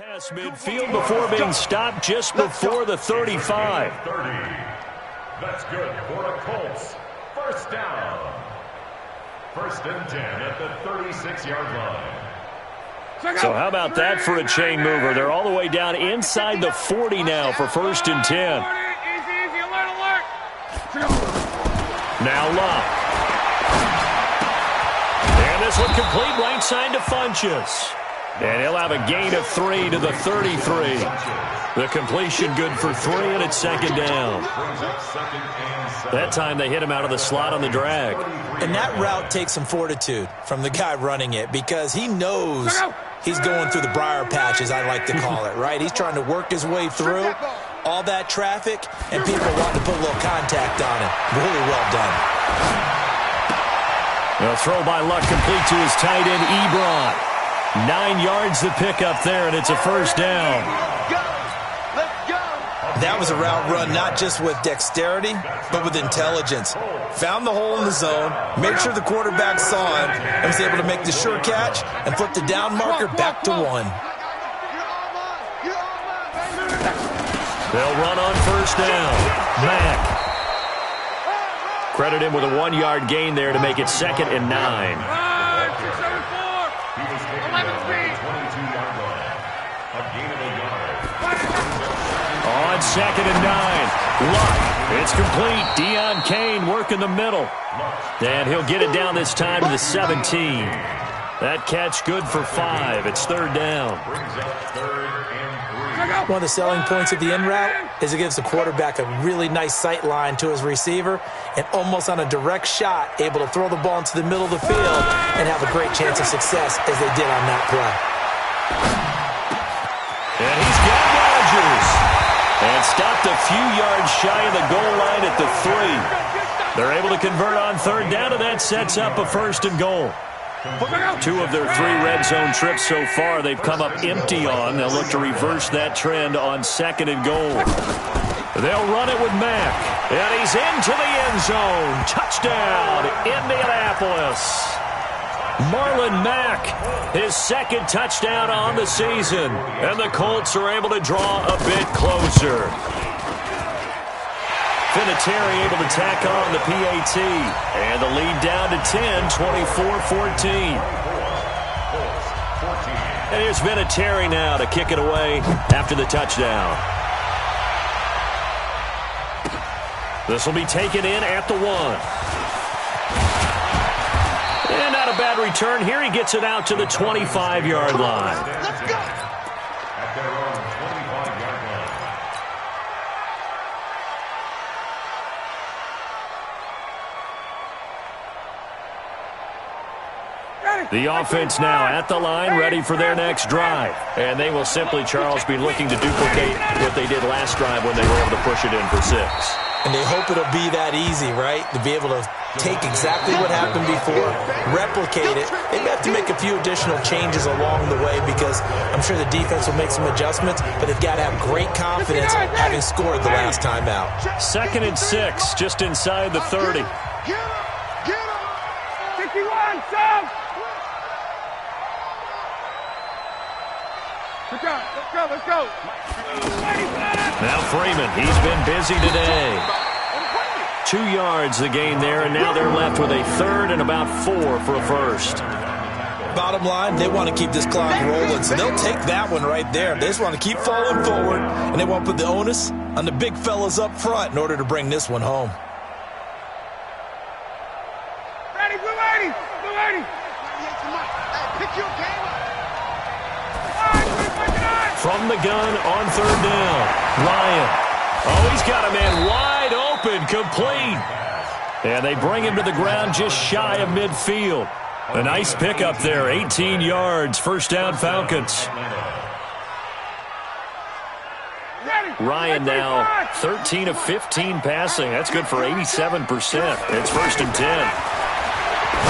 Past midfield before being stopped just before the 35. That's good for the Colts. First down. First and 10 at the 36-yard line. So how about that for a chain mover? They're all the way down inside the 40 now for first and 10. Now Locke. And this one complete right side to Funchess. And he'll have a gain of 3 to the 33. The completion good for 3, and it's second down. That time they hit him out of the slot on the drag. And that route takes some fortitude from the guy running it because he knows he's going through the briar patch, as I like to call it, right? He's trying to work his way through all that traffic, and people want to put a little contact on it. Really well done. A throw by Luck complete to his tight end, Ebron. 9 yards to pick up there, and it's a first down. That was a route run not just with dexterity, but with intelligence. Found the hole in the zone, made sure the quarterback saw it, and was able to make the sure catch and flip the down marker back to 1. They'll run on first down. Mack. Credit him with a 1-yard gain there to make it second and 9. On second and 9. Luck. It's complete. Deion Kane working the middle. And he'll get it down this time to the 17. That catch good for 5. It's third down. One of the selling points of the in route is it gives the quarterback a really nice sight line to his receiver and almost on a direct shot able to throw the ball into the middle of the field and have a great chance of success as they did on that play. And he's got Rodgers. And stopped a few yards shy of the goal line at the 3. They're able to convert on third down, and that sets up a first and goal. 2 of their 3 red zone trips so far they've come up empty on. They'll look to reverse that trend on second and goal. They'll run it with Mack. And he's into the end zone. Touchdown, Indianapolis. Marlon Mack, his second touchdown on the season. And the Colts are able to draw a bit closer. Vinatieri able to tack on the PAT. And the lead down to 10, 24-14. And here's Vinatieri now to kick it away after the touchdown. This will be taken in at the 1. And not a bad return here. He gets it out to the 25-yard line. Let's go. At their own 25-yard line. The offense now at the line, ready for their next drive. And they will simply, Charles, be looking to duplicate what they did last drive when they were able to push it in for 6. And they hope it'll be that easy, right? To be able to take exactly what happened before, replicate it. They may have to make a few additional changes along the way because I'm sure the defense will make some adjustments, but they've got to have great confidence having scored the last time out. Second and 6, just inside the 30. Get him! 61, Sam! Let's go. Now Freeman, he's been busy today. 2 yards the gain there, and now they're left with a third and about 4 for a first. Bottom line, they want to keep this clock rolling, so they'll take that one right there. They just want to keep falling forward, and they want to put the onus on the big fellas up front in order to bring this one home. Ready, blue 80. Pick your game up. From the gun on third down, Ryan. Oh, he's got a man wide open, complete. And they bring him to the ground just shy of midfield. A nice pickup there, 18 yards, first down Falcons. Ryan now 13 of 15 passing. That's good for 87%. It's first and 10.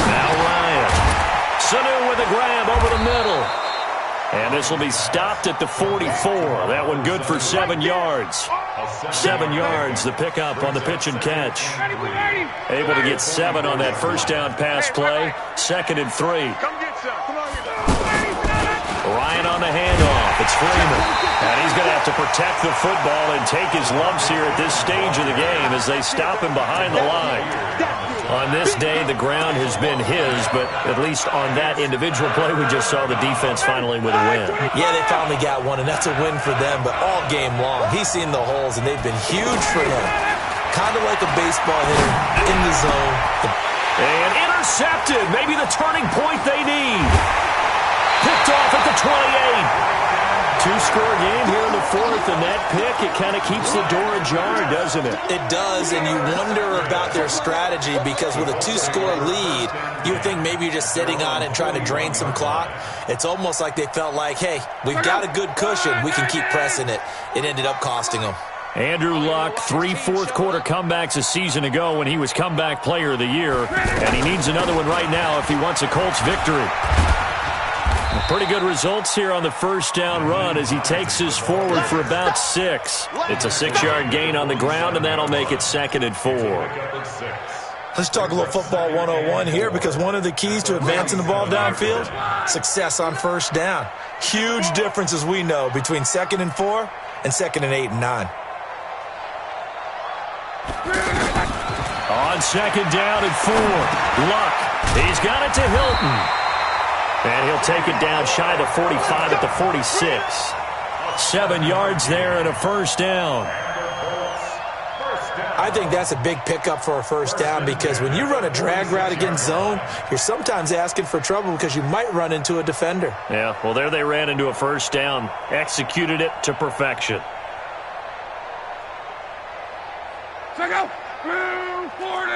Now Ryan. Sanu with a grab over the middle. And this will be stopped at the 44. That one good for 7 yards. 7 yards, the pickup on the pitch and catch. Able to get 7 on that first down pass play. Second and 3. Ryan And on the handoff, it's Freeman. And he's going to have to protect the football and take his lumps here at this stage of the game as they stop him behind the line. On this day, the ground has been his, but at least on that individual play, we just saw the defense finally with a win. Yeah, they finally got one, and that's a win for them, but all game long, he's seen the holes, and they've been huge for him. Kind of like a baseball hitter in the zone. And intercepted, maybe the turning point they need. Picked off at the 28. Two-score game here in the fourth, and that pick, it kind of keeps the door ajar, doesn't it? It does, and you wonder about their strategy because with a two-score lead, you would think maybe you're just sitting on it and trying to drain some clock. It's almost like they felt like, hey, we've got a good cushion. We can keep pressing it. It ended up costing them. Andrew Luck, 3 fourth-quarter comebacks a season ago when he was comeback player of the year, and he needs another one right now if he wants a Colts victory. Pretty good results here on the first down run as he takes us forward for about 6. It's a 6-yard gain on the ground, and that'll make it 2nd and 4. Let's talk a little football 101 here because one of the keys to advancing the ball downfield, success on first down. Huge difference, as we know, between 2nd and 4 and 2nd and 8 and 9. On 2nd down and 4, Luck. He's got it to Hilton. And he'll take it down shy of the 45 at the 46. 7 yards there and a first down. I think that's a big pickup for a first down because when you run a drag route against zone, you're sometimes asking for trouble because you might run into a defender. Yeah, well, there they ran into a first down. Executed it to perfection. Check out. 40.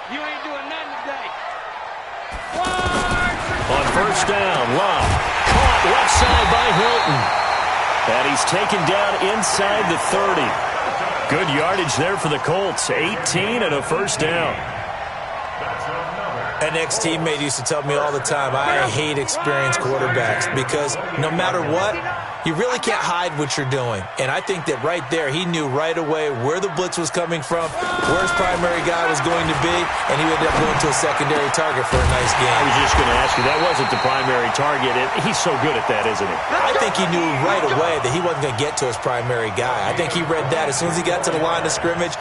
You ain't doing nothing today. On first down, Luck caught left side by Hilton. And he's taken down inside the 30. Good yardage there for the Colts. 18 and a first down. An ex-teammate used to tell me all the time, I hate experienced quarterbacks because no matter what, you really can't hide what you're doing. And I think that right there, he knew right away where the blitz was coming from, where his primary guy was going to be, and he ended up going to a secondary target for a nice game. I was just going to ask you, that wasn't the primary target. He's so good at that, isn't he? I think he knew right away that he wasn't going to get to his primary guy. I think he read that as soon as he got to the line of scrimmage,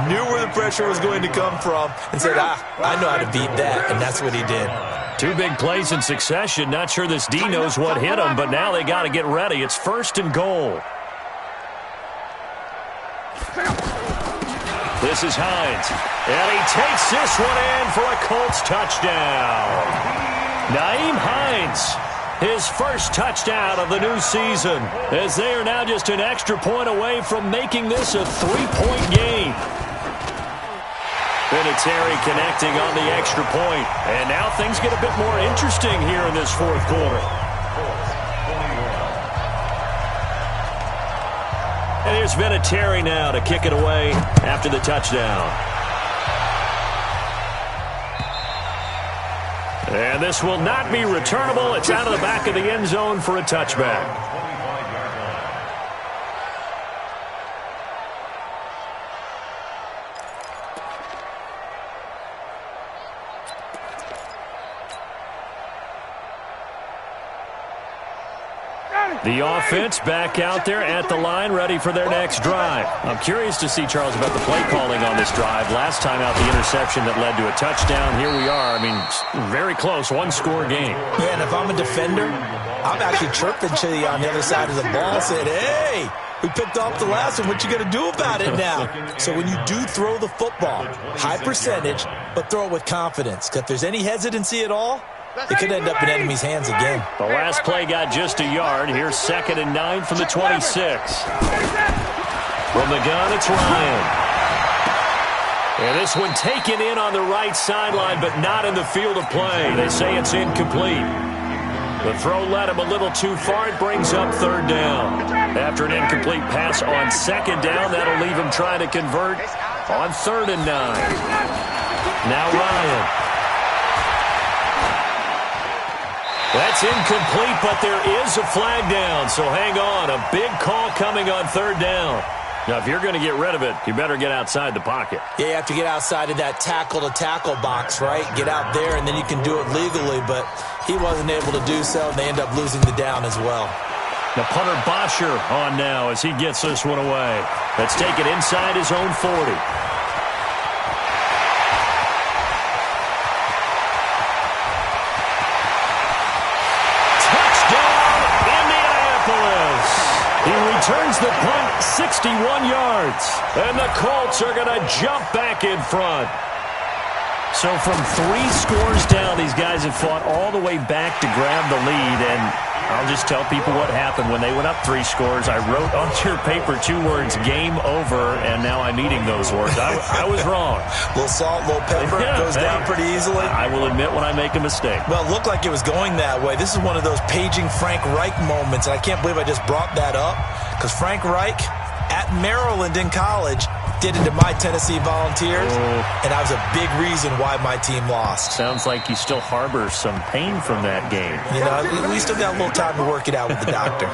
knew where the pressure was going to come from, and said, I know how to beat that, and that's what he did. 2 big plays in succession. Not sure this D knows what hit him, but now they got to get ready. It's 1st and goal. This is Hines. And he takes this one in for a Colts touchdown. Nyheim Hines, his first touchdown of the new season, as they are now just an extra point away from making this a 3-point game. Vinatieri connecting on the extra point. And now things get a bit more interesting here in this fourth quarter. And here's Vinatieri now to kick it away after the touchdown. And this will not be returnable. It's out of the back of the end zone for a touchback. The offense back out there at the line, ready for their next drive. I'm curious to see, Charles, about the play calling on this drive. Last time out, the interception that led to a touchdown. Here we are. I mean, very close, 1-score game. Yeah, and if I'm a defender, I'm actually chirping to you on the other side of the ball, saying, hey, we picked off the last one. What you going to do about it now? So when you do throw the football, high percentage, but throw it with confidence. Because if there's any hesitancy at all, it could end up in enemy's hands again. The last play got just a yard. Here's 2nd and 9 from the 26. From the gun, it's Ryan. And this one taken in on the right sideline, but not in the field of play. They say it's incomplete. The throw led him a little too far. It brings up 3rd down. After an incomplete pass on 2nd down, that'll leave him trying to convert on 3rd and 9. Now Ryan. That's incomplete, but there is a flag down, so hang on. A big call coming on 3rd down. Now, if you're going to get rid of it, you better get outside the pocket. Yeah, you have to get outside of that tackle-to-tackle box, right? Get out there, and then you can do it legally, but he wasn't able to do so, and they end up losing the down as well. The punter Bosher on now as he gets this one away. Let's take it inside his own 40. He returns the punt 61 yards. And the Colts are going to jump back in front. So from 3 scores down, these guys have fought all the way back to grab the lead. And I'll just tell people what happened. When they went up 3 scores, I wrote onto your paper 2 words, game over, and now I'm eating those words. I was wrong. A little salt, a little pepper, goes down pretty easily. I will admit when I make a mistake. Well, it looked like it was going that way. This is one of those paging Frank Reich moments, and I can't believe I just brought that up, because Frank Reich at Maryland in college did it to my Tennessee Volunteers, and that was a big reason why my team lost. Sounds like you still harbor some pain from that game. You know, we still got a little time to work it out with the doctor.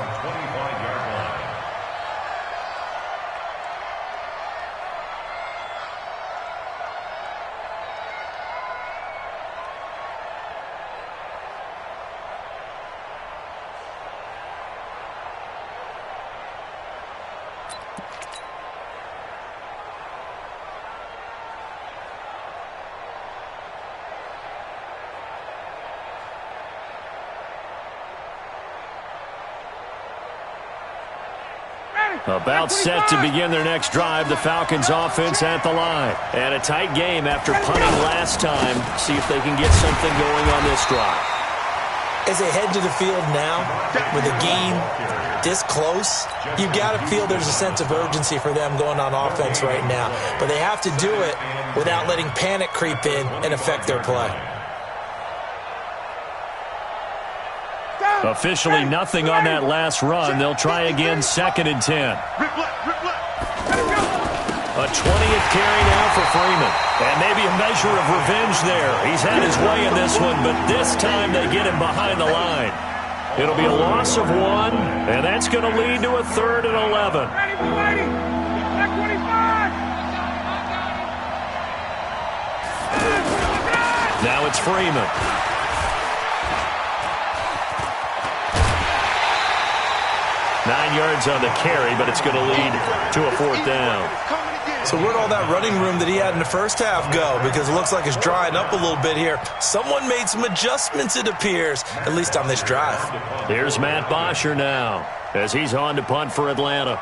About set to begin their next drive, the Falcons offense at the line. And a tight game after punting last time. See if they can get something going on this drive. As they head to the field now, with the game this close, you've got to feel there's a sense of urgency for them going on offense right now. But they have to do it without letting panic creep in and affect their play. Officially nothing on that last run. They'll try again, 2nd and 10. A 20th carry now for Freeman. And maybe a measure of revenge there. He's had his way in this one, but this time they get him behind the line. It'll be a loss of 1, and that's going to lead to a 3rd and 11. Now it's Freeman. Nine yards on the carry, but it's going to lead to a 4th down. So where'd all that running room that he had in the first half go? Because it looks like it's drying up a little bit here. Someone made some adjustments, it appears, at least on this drive. Here's Matt Bosher now as he's on to punt for Atlanta.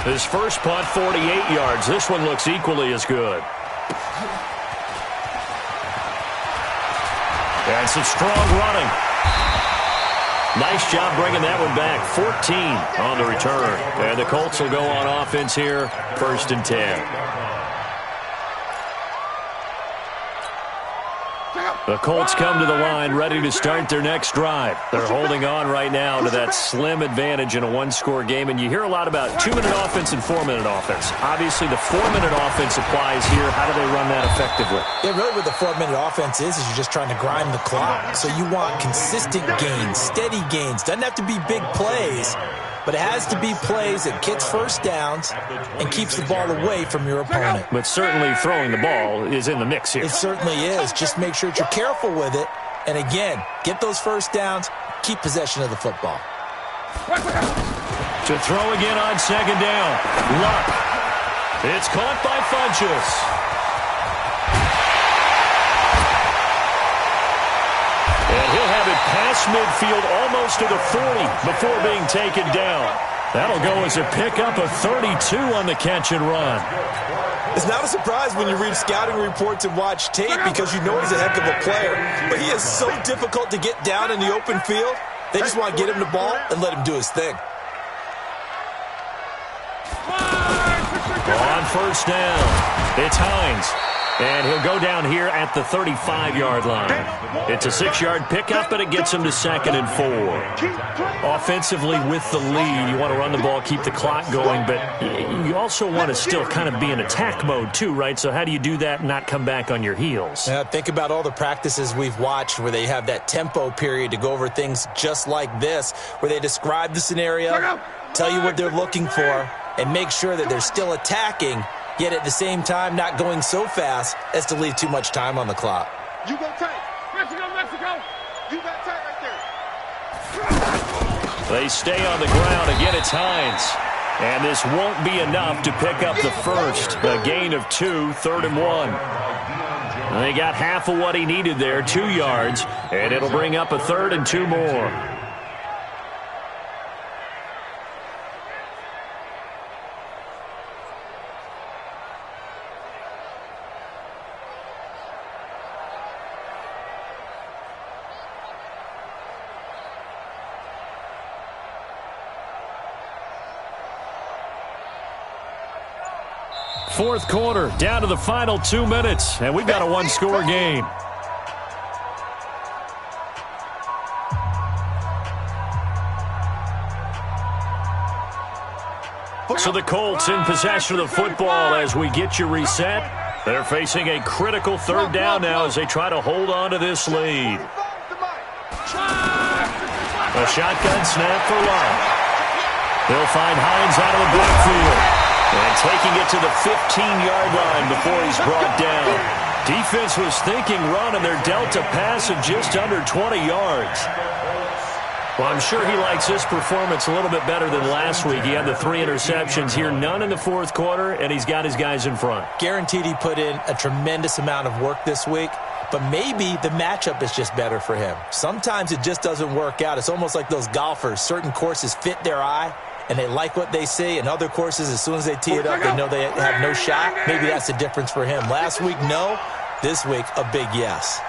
His first punt, 48 yards. This one looks equally as good. And some strong running. Nice job bringing that one back. 14 on the return. And the Colts will go on offense here. 1st and 10. The Colts come to the line ready to start their next drive. They're holding on right now to that slim advantage in a 1-score game. And you hear a lot about 2-minute offense and 4-minute offense. Obviously, the 4-minute offense applies here. How do they run that effectively? Yeah, really what the 4-minute offense is you're just trying to grind the clock. So you want consistent gains, steady gains. Doesn't have to be big plays, but it has to be plays that gets first downs and keeps the ball away from your opponent. But certainly throwing the ball is in the mix here. It certainly is. Just make sure that you're careful with it. And again, get those first downs, keep possession of the football. To throw again on 2nd down. Luck. It's caught by Funchess. And he'll have it past midfield almost to the 40 before being taken down. That'll go as a pickup of 32 on the catch and run. It's not a surprise when you read scouting reports and watch tape because you know he's a heck of a player. But he is so difficult to get down in the open field. They just want to get him the ball and let him do his thing. On 1st down, it's Hines. And he'll go down here at the 35-yard line. It's a 6-yard pickup, but it gets him to 2nd and 4. Offensively with the lead, you want to run the ball, keep the clock going, but you also want to still kind of be in attack mode too, right? So how do you do that and not come back on your heels? Think about all the practices we've watched where they have that tempo period to go over things just like this, where they describe the scenario, tell you what they're looking for, and make sure that they're still attacking, yet at the same time not going so fast as to leave too much time on the clock. You go tight. Mexico, Mexico. You got tight right there. They stay on the ground. Again, it's Hines. And this won't be enough to pick up the first. A gain of 2, 3rd and 1. They got half of what he needed there, 2 yards, and it'll bring up a 3rd and 2 more. Fourth quarter, down to the final 2 minutes, and we've got a one-score game. So the Colts in possession of the football as we get you reset. They're facing a critical 3rd down now as they try to hold on to this lead. A shotgun snap for Love. They'll find Hines out of the backfield. And taking it to the 15-yard line before he's brought down. Defense was thinking run, and they're dealt a pass of just under 20 yards. Well, I'm sure he likes this performance a little bit better than last week. He had the 3 interceptions here, none in the fourth quarter, and he's got his guys in front. Guaranteed he put in a tremendous amount of work this week, but maybe the matchup is just better for him. Sometimes it just doesn't work out. It's almost like those golfers. Certain courses fit their eye, and they like what they see. In other courses, as soon as they tee it up, they know they have no shot. Maybe that's the difference for him. Last week, no. This week, a big yes.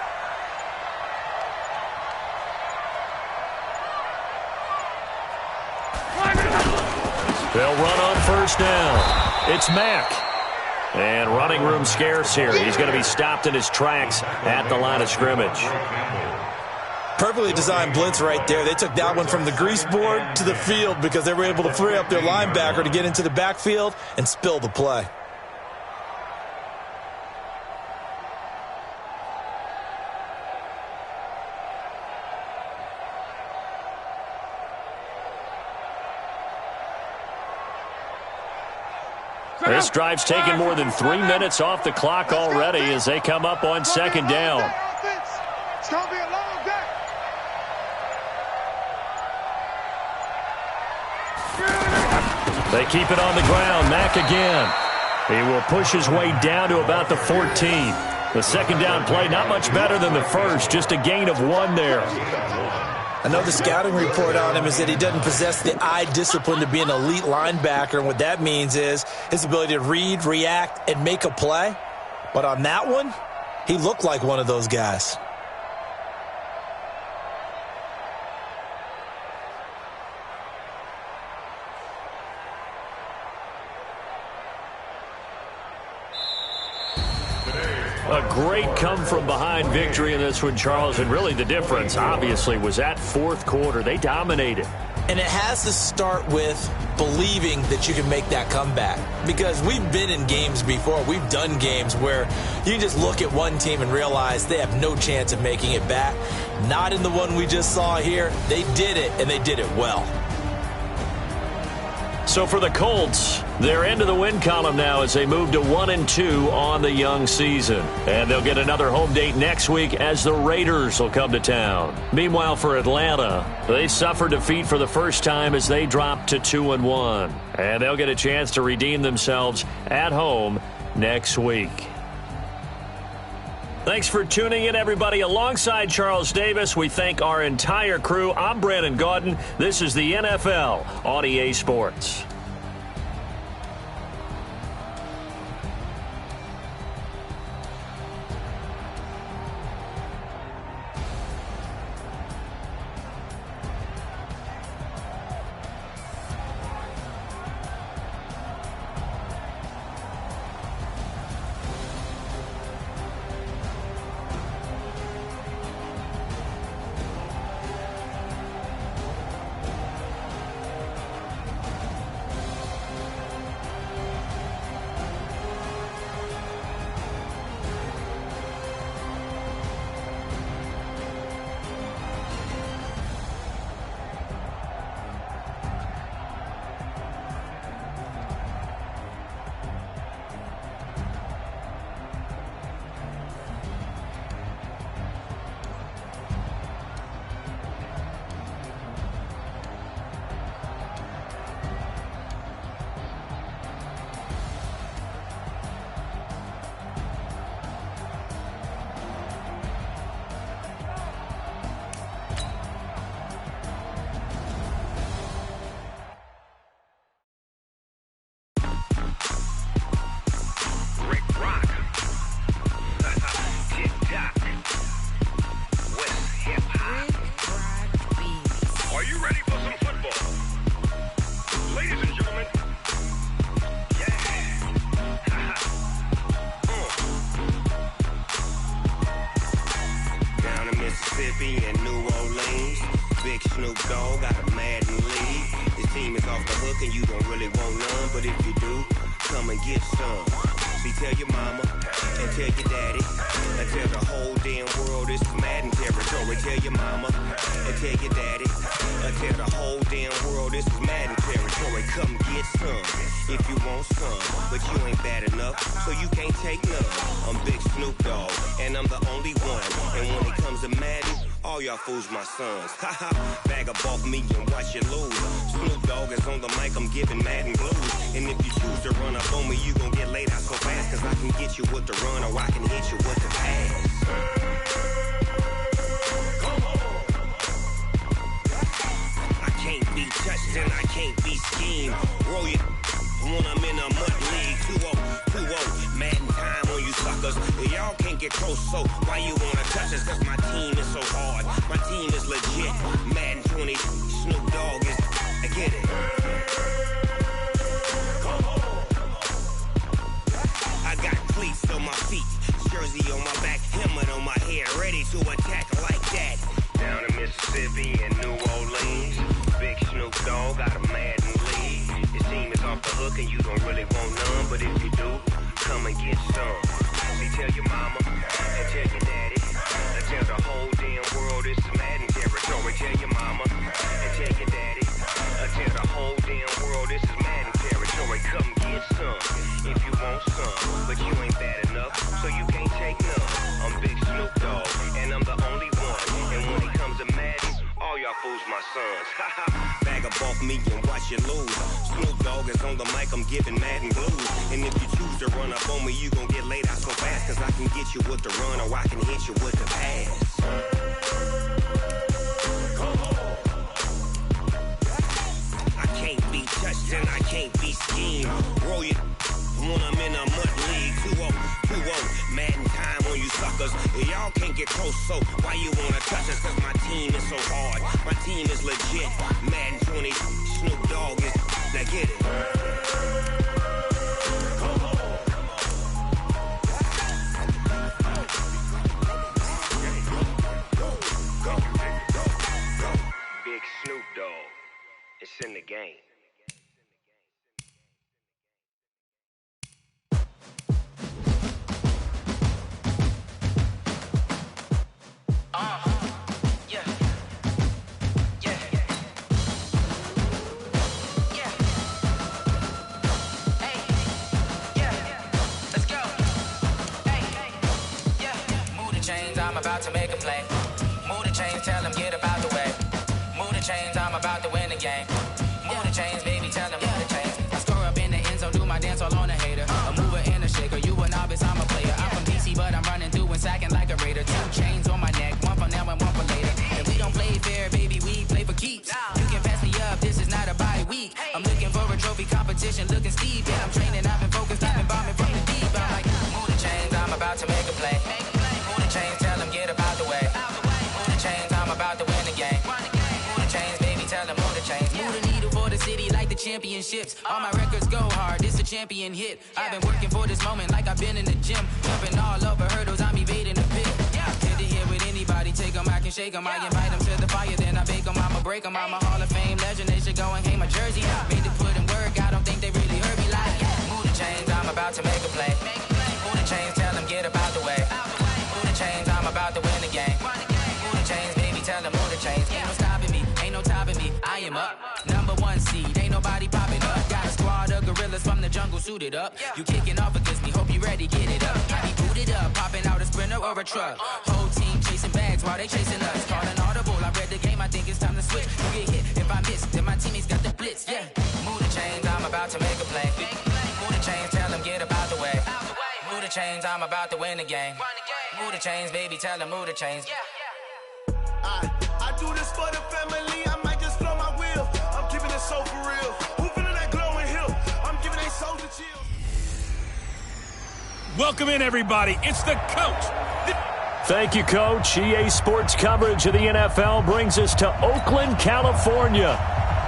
They'll run on first down. It's Mack. And running room scarce here. He's going to be stopped in his tracks at the line of scrimmage. Perfectly designed blitz right there. They took that one from the grease board to the field because they were able to free up their linebacker to get into the backfield and spill the play. This drive's taken more than 3 minutes off the clock already as they come up on 2nd down. It's going to be a long day. They keep it on the ground. Mack again. He will push his way down to about the 14. The 2nd down play, not much better than the first. Just a gain of 1 there. I know the scouting report on him is that he doesn't possess the eye discipline to be an elite linebacker. And what that means is his ability to read, react, and make a play. But on that one, he looked like one of those guys. A great come-from-behind victory in this one, Charles, and really the difference, obviously, was that fourth quarter. They dominated. And it has to start with believing that you can make that comeback. Because we've been in games before. We've done games where you can just look at one team and realize they have no chance of making it back. Not in the one we just saw here. They did it, and they did it well. So for the Colts, they're into the win column now as they move to 1-2 on the young season. And they'll get another home date next week as the Raiders will come to town. Meanwhile, for Atlanta, they suffered defeat for the first time as they dropped to 2-1. And they'll get a chance to redeem themselves at home next week. Thanks for tuning in, everybody. Alongside Charles Davis, we thank our entire crew. I'm Brandon Gaudin. This is the NFL on EA Sports. Snoop Dogg got a Madden lead. This team is off the hook and you don't really want none, but if you do, come and get some. See, tell your mama and tell your daddy and tell the whole damn world this is Madden territory. Tell your mama and tell your daddy and tell the whole damn world this is Madden territory. Come get some if you want some, but you ain't bad enough, so you can't take none. I'm Big Snoop Dogg, and I'm the only one. And when it comes to Madden, all y'all fools my sons. Haha, bag up off me and watch you lose. Snoop Dogg is on the mic, I'm giving Madden blues. And if you choose to run up on me, you gon' get laid out so fast, cause I can get you with the run or I can hit you with the pass. I can't be touched and I can't be schemed. Roll you when I'm in a mud league. 2-0, Madden time on you suckers. Y'all can't get close, so why you wanna touch us? Cause my team is so hard, my team is legit. Madden 20, Snoop Dogg is, I get it. I got cleats on my feet, jersey on my back, helmet on my head, ready to attack like that. Down in Mississippi and New Orleans, Big Snoop Dogg got a Madden lead. His team is off the hook and you don't really want none, but if you do, come and get some. See, tell your mama and tell your daddy and tell the whole damn world this is Madden territory. Tell your mama and tell your daddy and tell the whole damn world this is Madden territory. Come get some if you want some, but you ain't bad enough, so you can't take none. I'm Big Snoop Dogg, and I'm the only one. And when it comes to Madden, all y'all fools my sons. Haha, bag up off me and watch you lose. Snoop Dogg is on the mic, I'm giving Madden blues. And if you choose to run up on me, you gon' get laid out so fast, cause I can get you with the run or I can hit you with the pass. I can't be touched and I can't be schemed. Roll you when I'm in a mud league. 2-0, Madden time on you suckers. Y'all can't get close, so why you wanna touch us? Cause my team is so hard, my team is legit. Madden 20, Snoop Dogg is, now get it. Big Snoop Dogg, it's in the game. I'm about to make a play. Move the chains, tell them get about the way. Move the chains, I'm about to win the game. Move the chains, baby, tell them move the chains. I score up in the end zone, do my dance all on a hater. A mover and a shaker, you a novice, I'm a player. I'm from DC, but I'm running through and sacking like a raider. 2 chains on my neck, one for now and one for later. And we don't play fair, baby, we play for keeps. You can pass me up, this is not a bye week. I'm looking for a trophy competition, looking steep. Yeah, I'm training, I've been focused, I've been bombing from the deep. I'm like, move the chains, I'm about to make a play. Move the chains, tell them get about the way. Move the chains, I'm about to win the game. Move the chains, baby, tell them move the chains. Move the needle for the city like the championships. All my records go hard, this a champion hit. I've been working for this moment like I've been in the gym. Jumping all over hurdles, I'm evading the pit. Head to head with anybody, take them, I can shake them. I invite them to the fire, then I bake them, I'ma break them. I'm a Hall of Fame legend, they should go and hang my jersey. Made to put in work, I don't think they really heard me like. Move the chains, I'm about to make a play. Move the chains, tell them get about the way. Move the chains, I'm about to win the game. Move the chains, baby, tell them move the chains. Ain't no stopping me, ain't no topping me. I am up, #1 seed, ain't nobody popping up. Got a squad of gorillas from the jungle suited up. You kicking off against me, hope you ready, get it up. I be booted up, popping out a Sprinter or a truck. Whole team chasing bags while they chasing us. Call an audible, I read the game, I think it's time to switch. You get hit, if I miss, then my teammates got the blitz, yeah. Move the chains, I'm about to make a play. Move the chains, tell them get about the way. Move the chains, I'm about to win the game. Move the chains, baby, tell them move the chains. I do this for the family, I might just blow my wheel. I'm keeping it so for real. Who feeling that glowing hill? I'm giving they souls the chill. Welcome in, everybody. It's the coach. Thank you, Coach. EA Sports coverage of the NFL brings us to Oakland, California.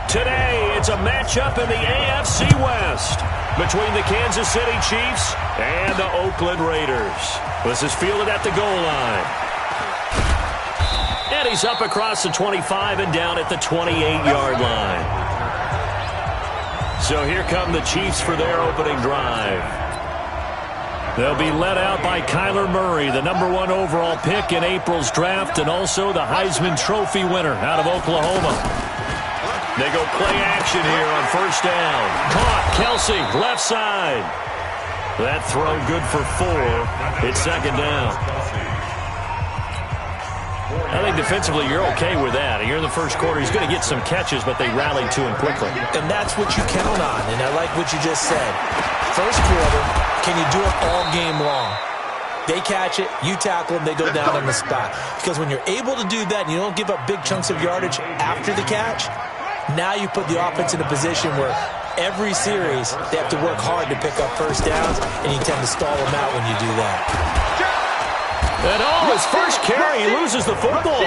Today, it's a matchup in the AFC West between the Kansas City Chiefs and the Oakland Raiders. This is fielded at the goal line. And And he's up across the 25 and down at the 28-yard line. So here come the Chiefs for their opening drive. They'll be led out by Kyler Murray, the #1 overall pick in April's draft, and also the Heisman Trophy winner out of Oklahoma. They go play action here on first down. Caught, Kelsey, left side. That throw good for 4. It's second down. I think defensively you're okay with that. You're in the first quarter. He's going to get some catches, but they rallied to him quickly. And that's what you count on, and I like what you just said. First quarter, can you do it all game long? They catch it, you tackle them, they go down on the spot. Because when you're able to do that and you don't give up big chunks of yardage after the catch, now you put the offense in a position where every series they have to work hard to pick up first downs, and you tend to stall them out when you do that. And his first carry, he loses the football.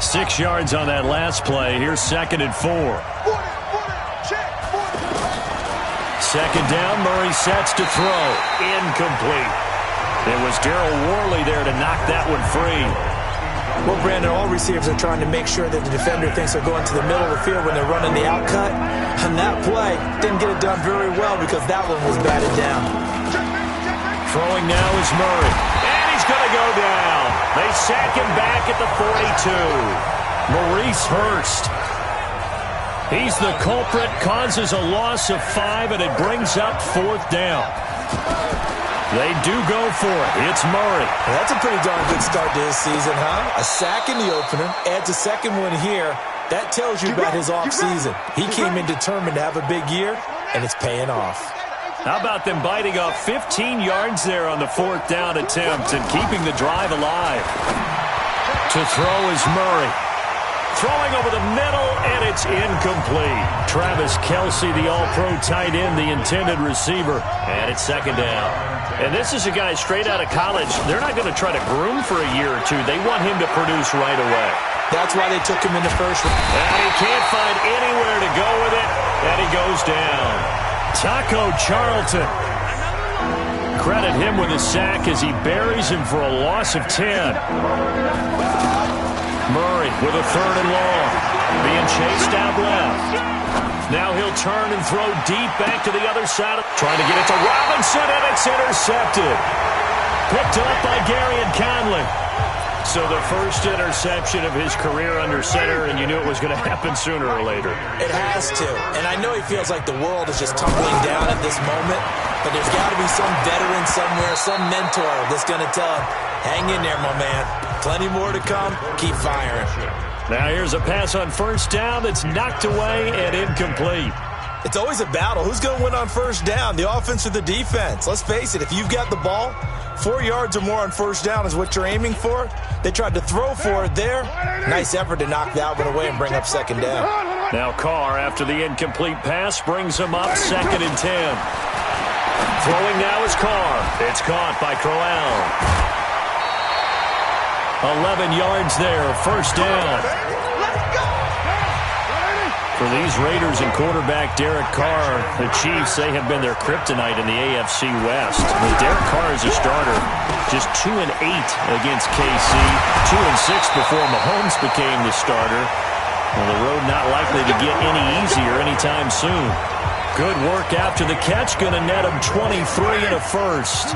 6 yards on that last play. Here's 2nd and 4. Second down, Murray sets to throw. Incomplete. It was Darryl Worley there to knock that one free. Well, Brandon, all receivers are trying to make sure that the defender thinks they're going to the middle of the field when they're running the out cut. On that play, didn't get it done very well because that one was batted down. Throwing now is Murray. And he's going to go down. They sack him back at the 42. Maurice Hurst. He's the culprit, causes a loss of 5, and it brings up 4th down. They do go for it. It's Murray. Well, that's a pretty darn good start to his season, huh? A sack in the opener, adds a second one here. That tells you about his offseason. He came in determined to have a big year, and it's paying off. How about them biting off 15 yards there on the 4th down attempt and keeping the drive alive? To throw is Murray. Throwing over the middle, and it's incomplete. Travis Kelce, the all-pro tight end, the intended receiver. And it's second down. And this is a guy straight out of college. They're not going to try to groom for a year or two. They want him to produce right away. That's why they took him in the first round. And he can't find anywhere to go with it, and he goes down. Taco Charlton. Credit him with a sack as he buries him for a loss of 10. Murray with a 3rd and long. Being chased out left. Now he'll turn and throw deep back to the other side. Trying to get it to Robinson, and it's intercepted. Picked up by Gary and Conley. So the first interception of his career under center, and you knew it was going to happen sooner or later. It has to. And I know he feels like the world is just tumbling down at this moment, but there's got to be some veteran somewhere, some mentor that's going to tell him, hang in there, my man. Plenty more to come. Keep firing. Now here's a pass on first down that's knocked away and incomplete. It's always a battle. Who's going to win on first down, the offense or the defense? Let's face it, if you've got the ball, 4 yards or more on first down is what you're aiming for. They tried to throw for it there. Nice effort to knock that one away and bring up second down. Now Carr, after the incomplete pass, brings him up 2nd and 10. Throwing now is Carr. It's caught by Crowell. 11 yards there, first down. For these Raiders and quarterback Derek Carr, the Chiefs, they have been their kryptonite in the AFC West. With Derek Carr as a starter, just 2-8 against KC, 2-6 before Mahomes became the starter. Well, the road not likely to get any easier anytime soon. Good work after the catch, going to net him 23 and a first.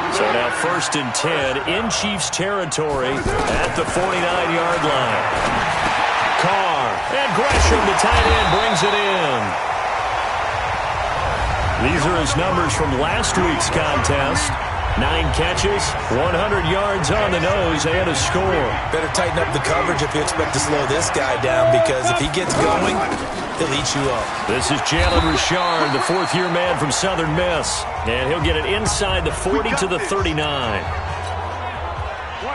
So now 1st and 10 in Chiefs territory at the 49-yard line. Carr and Gresham, the tight end, brings it in. These are his numbers from last week's contest. 9 catches, 100 yards on the nose, and a score. Better tighten up the coverage if you expect to slow this guy down, because if he gets going, he'll eat you up. This is Jalen Richard, the 4th-year man from Southern Miss. And he'll get it inside the 40 to the 39.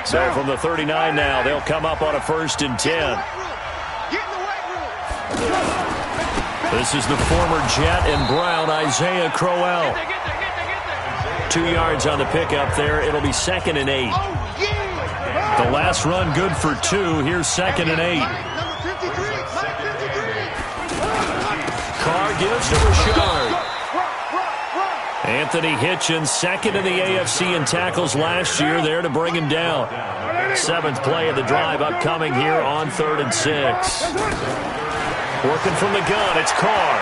So from the 39 now, they'll come up on a 1st and 10. This is the former Jet and Brown, Isaiah Crowell. 2 yards on the pickup there. It'll be 2nd and 8. The last run good for 2. Here's 2nd and 8. Carr gives to Richard. Anthony Hitchens, second in the AFC in tackles last year, there to bring him down. 7th play of the drive upcoming here on 3rd and 6. Working from the gun, it's Carr.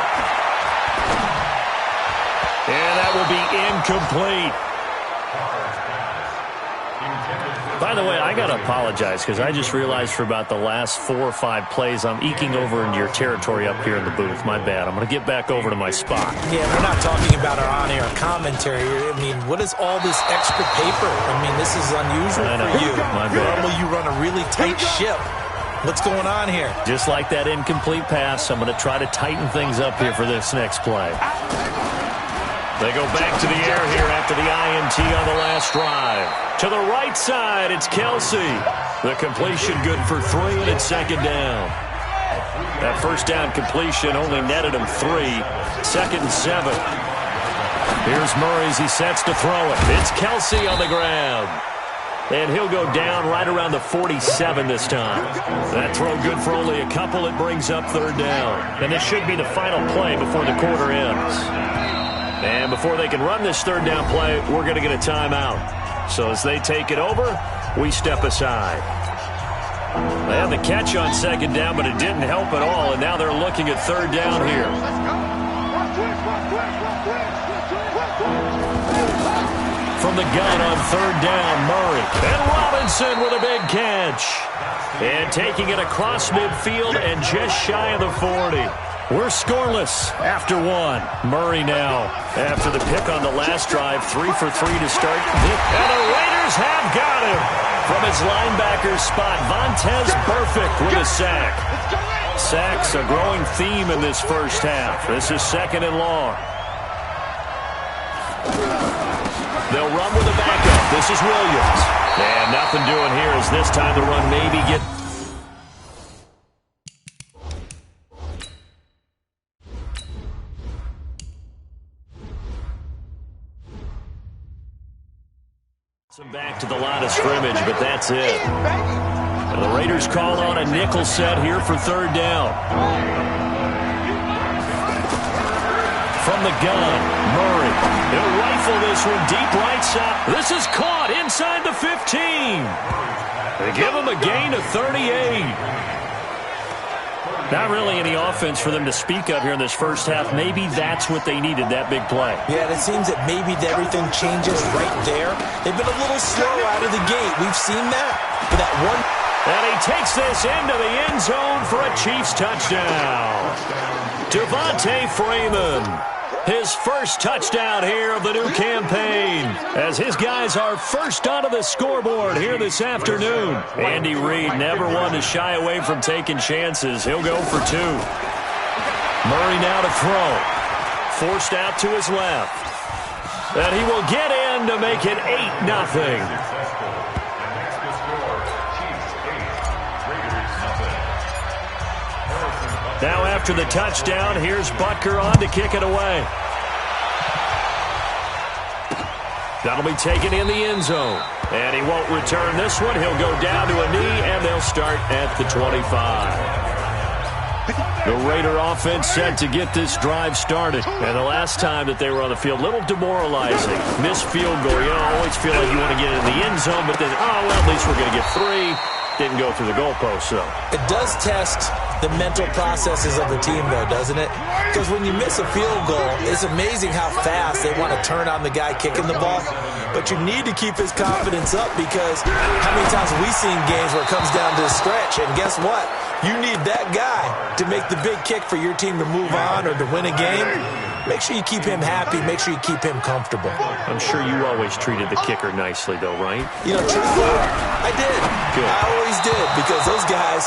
And that will be incomplete. By the way, I got to apologize because I just realized for about the last 4 or 5 plays I'm eking over into your territory up here in the booth. My bad. I'm going to get back over to my spot. Yeah, we're not talking about our on-air commentary. I mean, what is all this extra paper? I mean, this is unusual for you. My bad. Normally you run a really tight ship. What's going on here? Just like that incomplete pass, I'm going to try to tighten things up here for this next play. They go back to the air here after the INT on the last drive. To the right side, it's Kelsey. The completion good for 3, and it's 2nd down. That first down completion only netted him 3. 2nd and 7. Here's Murray as he sets to throw it. It's Kelsey on the ground. And he'll go down right around the 47 this time. That throw good for only a couple. It brings up 3rd down. And this should be the final play before the quarter ends. And before they can run this 3rd down play, we're going to get a timeout. So as they take it over, we step aside. They had the catch on 2nd down, but it didn't help at all. And now they're looking at 3rd down here. From the gun on 3rd down, Murray. And Robinson with a big catch. And taking it across midfield and just shy of the 40. We're scoreless after 1. Murray now, after the pick on the last drive, 3 for 3 to start. And the Raiders have got him from his linebacker spot. Vontez Burfict with a sack. Sacks a growing theme in this first half. This is 2nd and long. They'll run with a backup. This is Williams. And nothing doing here as this time the run maybe get... Back to the line of scrimmage, but that's it. And the Raiders call on a nickel set here for 3rd down. From the gun, Murray. He'll rifle this one deep right side. This is caught inside the 15. They give him a gain of 38. Not really any offense for them to speak of here in this first half. Maybe that's what they needed, that big play. Yeah, it seems that maybe everything changes right there. They've been a little slow out of the gate. We've seen that. But that one... And he takes this into the end zone for a Chiefs touchdown. Devontae Freeman. His first touchdown here of the new campaign as his guys are first onto the scoreboard here this afternoon. Andy Reid never one to shy away from taking chances. He'll go for 2. Murray now to throw. Forced out to his left. And he will get in to make it 8-0. Now after the touchdown, here's Butker on to kick it away. That'll be taken in the end zone. And he won't return this one. He'll go down to a knee, and they'll start at the 25. The Raider offense set to get this drive started. And the last time that they were on the field, a little demoralizing. Missed field goal. You always feel like you want to get in the end zone, but then, oh, well, at least we're going to get 3. Didn't go through the goalpost, though. It does test the mental processes of the team, though, doesn't it? Because when you miss a field goal, it's amazing how fast they want to turn on the guy kicking the ball. But you need to keep his confidence up because how many times have we seen games where it comes down to a stretch? And guess what? You need that guy to make the big kick for your team to move on or to win a game. Make sure you keep him happy. Make sure you keep him comfortable. I'm sure you always treated the kicker nicely, though, right? You know, truthfully, I did. Good. I always did because those guys,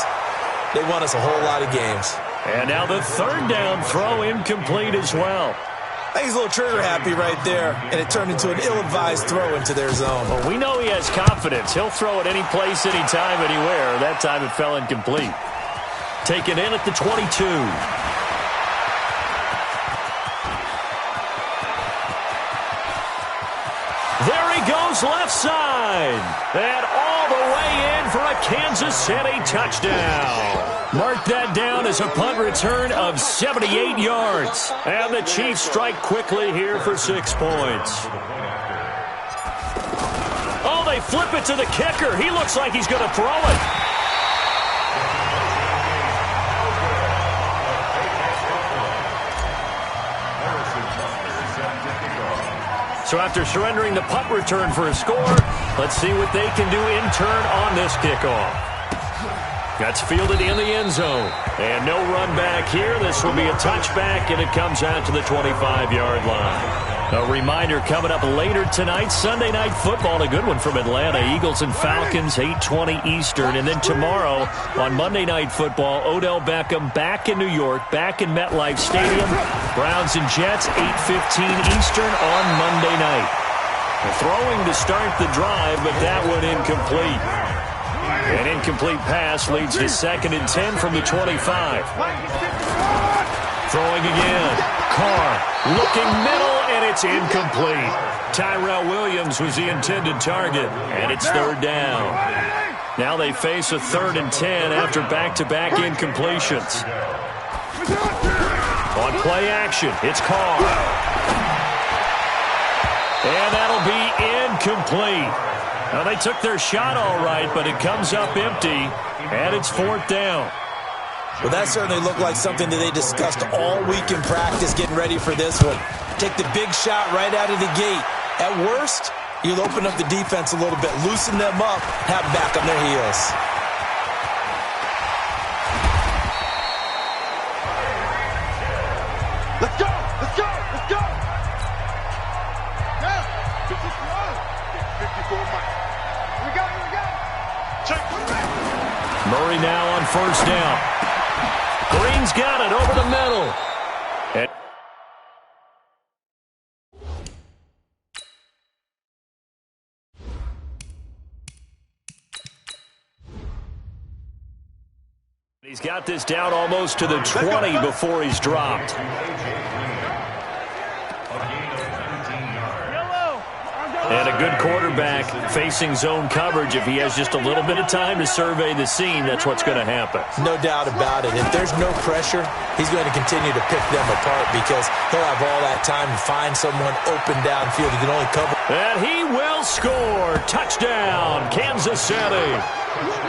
they won us a whole lot of games. And now the 3rd down throw incomplete as well. I think he's a little trigger happy right there, and it turned into an ill-advised throw into their zone. Well, we know he has confidence. He'll throw it any place, anytime, anywhere. That time it fell incomplete. Taken in at the 22. There he goes left side. And all the way in for a Kansas City touchdown. Mark that down as a punt return of 78 yards. And the Chiefs strike quickly here for 6 points. Oh, they flip it to the kicker. He looks like he's going to throw it. So after surrendering the punt return for a score, let's see what they can do in turn on this kickoff. That's fielded in the end zone. And no run back here. This will be a touchback, and it comes out to the 25-yard line. A reminder coming up later tonight, Sunday Night Football, a good one from Atlanta. Eagles and Falcons, 8:20 Eastern. And then tomorrow on Monday Night Football, Odell Beckham back in New York, back in MetLife Stadium. Browns and Jets, 8:15 Eastern on Monday night. Throwing to start the drive, but that one incomplete. An incomplete pass leads to 2nd and 10 from the 25. Throwing again. Carr looking middle, and it's incomplete. Tyrell Williams was the intended target, and it's 3rd down. Now they face a 3rd and 10 after back-to-back incompletions. On play action, it's Carr. And that'll be incomplete. Now, they took their shot all right, but it comes up empty, and it's 4th down. Well, that certainly looked like something that they discussed all week in practice getting ready for this one. Take the big shot right out of the gate. At worst, you'll open up the defense a little bit, loosen them up, have them back on their heels. Let's go! Let's go! Let's go! Now, 54 miles. Here we go! Here we go! Check. Murray now on 1st down. Green's got it over the middle. And he's got this down almost to the 20 before he's dropped. And a good quarterback facing zone coverage. If he has just a little bit of time to survey the scene, that's what's going to happen. No doubt about it. If there's no pressure, he's going to continue to pick them apart because he'll have all that time to find someone open downfield. He can only cover. And he will score. Touchdown, Kansas City.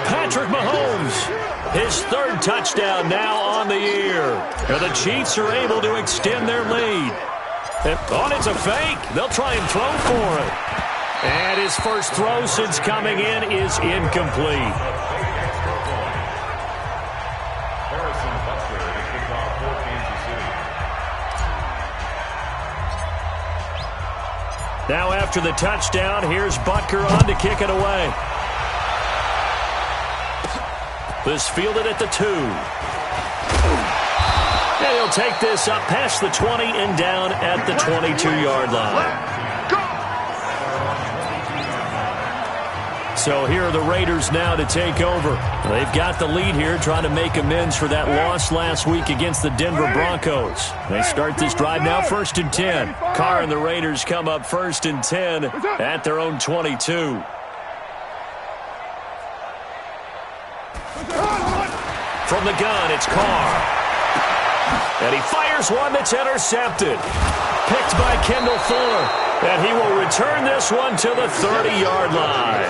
Patrick Mahomes, his 3rd touchdown now on the year. And the Chiefs are able to extend their lead. Oh, it's a fake. They'll try and throw for it. And his first throw since coming in is incomplete. Now after the touchdown, here's Butker on to kick it away. This fielded at the 2. And he'll take this up past the 20 and down at the 22-yard line. So here are the Raiders now to take over. They've got the lead here, trying to make amends for that loss last week against the Denver Broncos. They start this drive now 1st and 10. Carr and the Raiders come up 1st and 10 at their own 22. From the gun, it's Carr. And he fires one that's intercepted. Picked by Kendall Fuller. And he will return this one to the 30-yard line.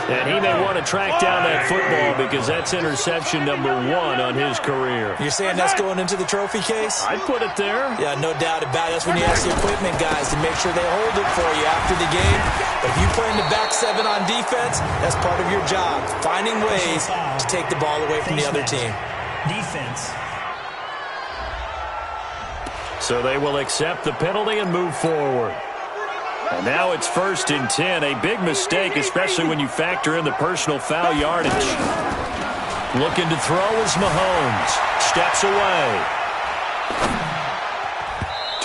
And he may want to track down that football because that's interception number 1 on his career. You're saying that's going into the trophy case? I'd put it there. Yeah, no doubt about it. That's when you ask the equipment guys to make sure they hold it for you after the game. But if you play in the back 7 on defense, that's part of your job, finding ways to take the ball away from the other team. Defense. So they will accept the penalty and move forward. And now it's 1st and 10. A big mistake, especially when you factor in the personal foul yardage. Looking to throw is Mahomes. Steps away.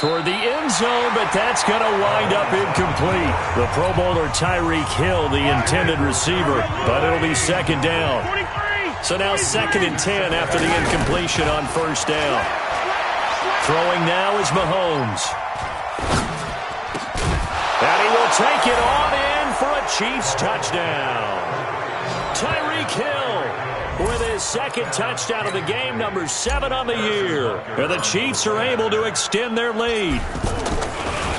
Toward the end zone, but that's going to wind up incomplete. The Pro Bowler Tyreek Hill, the intended receiver, but it'll be 2nd down. So now 2nd and 10 after the incompletion on 1st down. Throwing now is Mahomes. And he will take it on in for a Chiefs touchdown. Tyreek Hill with his second touchdown of the game, number 7 on the year. And the Chiefs are able to extend their lead.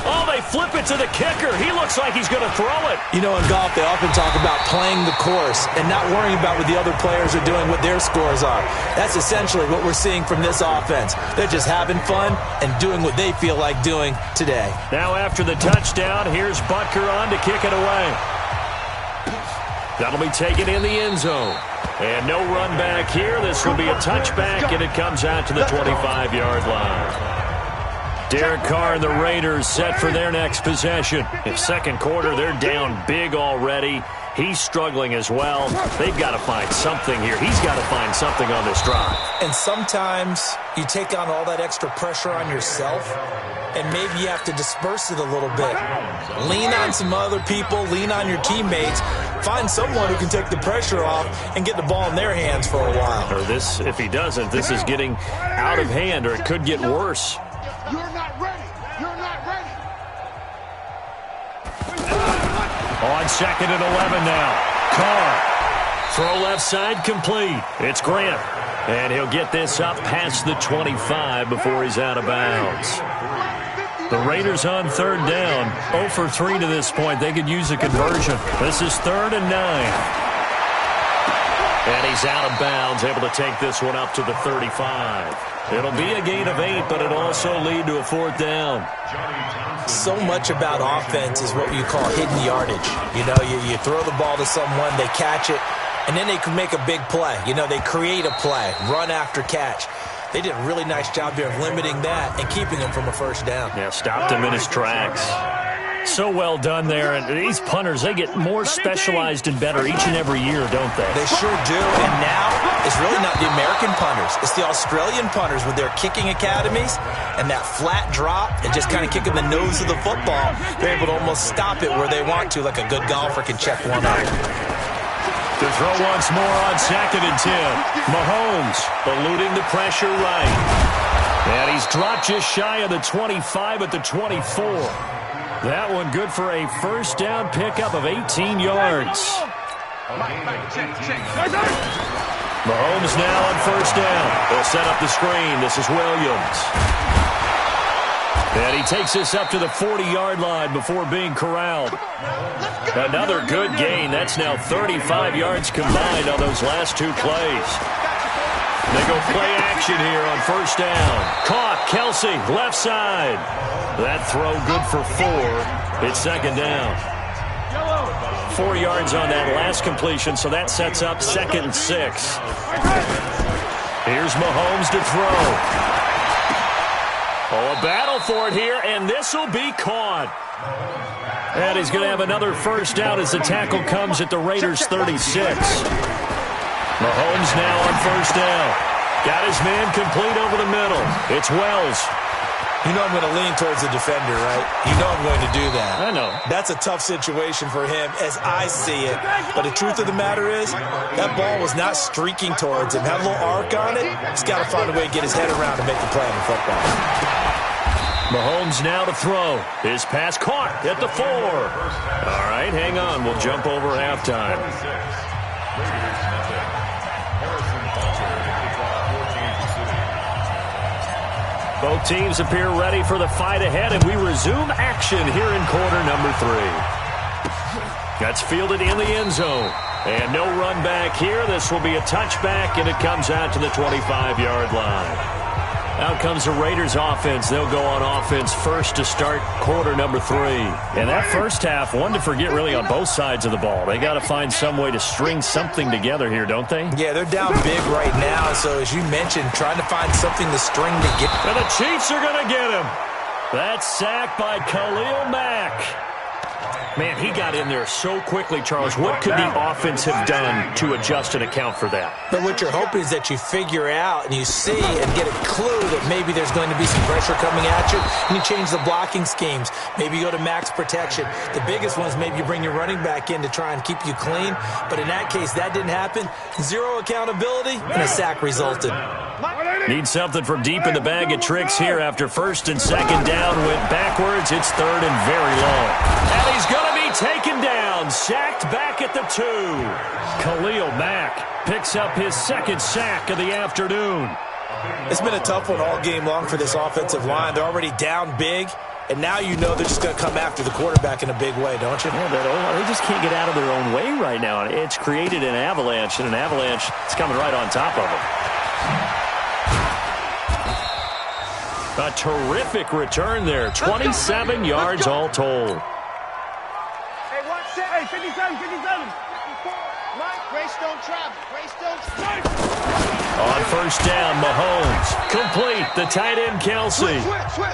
Oh, they flip it to the kicker. He looks like he's going to throw it. You know, in golf, they often talk about playing the course and not worrying about what the other players are doing, what their scores are. That's essentially what we're seeing from this offense. They're just having fun and doing what they feel like doing today. Now after the touchdown, here's Butker on to kick it away. That'll be taken in the end zone. And no run back here. This will be a touchback, and it comes out to the 25-yard line. Derek Carr and the Raiders set for their next possession. In second quarter, they're down big already. He's struggling as well. They've got to find something here. He's got to find something on this drive. And sometimes you take on all that extra pressure on yourself, and maybe you have to disperse it a little bit. Lean on some other people. Lean on your teammates. Find someone who can take the pressure off and get the ball in their hands for a while. Or this, if he doesn't, this is getting out of hand, or it could get worse. You're not ready. You're not ready. On second and 11 now. Carr. Throw left side complete. It's Grant. And he'll get this up past the 25 before he's out of bounds. The Raiders on third down. 0 for 3 to this point. They could use a conversion. This is 3rd and 9. And he's out of bounds, able to take this one up to the 35. It'll be a gain of 8, but it'll also lead to a 4th down. So much about offense is what you call hidden yardage. You know, you throw the ball to someone, they catch it, and then they can make a big play. You know, they create a play, run after catch. They did a really nice job here of limiting that and keeping him from a first down. Yeah, stopped him in his tracks. So well done there. And these punters, they get more specialized and better each and every year, don't they? They sure do. And now it's really not the American punters. It's the Australian punters with their kicking academies and that flat drop and just kind of kicking the nose of the football. They're able to almost stop it where they want to, like a good golfer can check one out. To throw once more on 2nd and 10. Mahomes eluding the pressure right. And he's dropped just shy of the 25 at the 24. That one good for a first down pickup of 18 yards. Mahomes now on first down. They'll set up the screen. This is Williams. And he takes this up to the 40-yard line before being corralled. Another good gain. That's now 35 yards combined on those last 2 plays. They go play action here on first down. Caught. Kelsey, left side. That throw good for 4. It's 2nd down. 4 yards on that last completion, so that sets up 2nd and 6. Here's Mahomes to throw. Oh, a battle for it here, and this will be caught. And he's going to have another first down as the tackle comes at the Raiders' 36. Mahomes now on first down. Got his man complete over the middle. It's Wells. You know I'm going to lean towards the defender, right? You know I'm going to do that. I know. That's a tough situation for him as I see it. But the truth of the matter is, that ball was not streaking towards him. Had a little arc on it. He's got to find a way to get his head around and make the play on the football. Mahomes now to throw. His pass caught at the 4. All right, hang on. We'll jump over halftime. Both teams appear ready for the fight ahead, and we resume action here in quarter number 3. That's fielded in the end zone. And no run back here. This will be a touchback, and it comes out to the 25-yard line. Out comes the Raiders offense. They'll go on offense first to start quarter number 3. And that first half, one to forget really on both sides of the ball. They got to find some way to string something together here, don't they? Yeah, they're down big right now. So as you mentioned, trying to find something to string together. And the Chiefs are going to get him. That's sacked by Khalil Mack. Man, he got in there so quickly, Charles. What could the offense have done to adjust and account for that? But what you're hoping is that you figure out and you see and get a clue that maybe there's going to be some pressure coming at you, and you change the blocking schemes. Maybe you go to max protection. The biggest one is maybe you bring your running back in to try and keep you clean. But in that case, that didn't happen. 0 accountability, and a sack resulted. Need something from deep in the bag of tricks here after first and second down went backwards. It's 3rd and very long. And he's going to be taken down. sacked back at the 2. Khalil Mack picks up his second sack of the afternoon. It's been a tough one all game long for this offensive line. They're already down big, and now you know they're just going to come after the quarterback in a big way, don't you? Yeah, they just can't get out of their own way right now. It's created an avalanche, and an avalanche is coming right on top of them. A terrific return there. 27 yards all told. Hey, watch that. Hey, 57, 57. Mike, Grace don't travel. Grace don't travel. On first down, Mahomes. Complete. The tight end, Kelsey. Switch.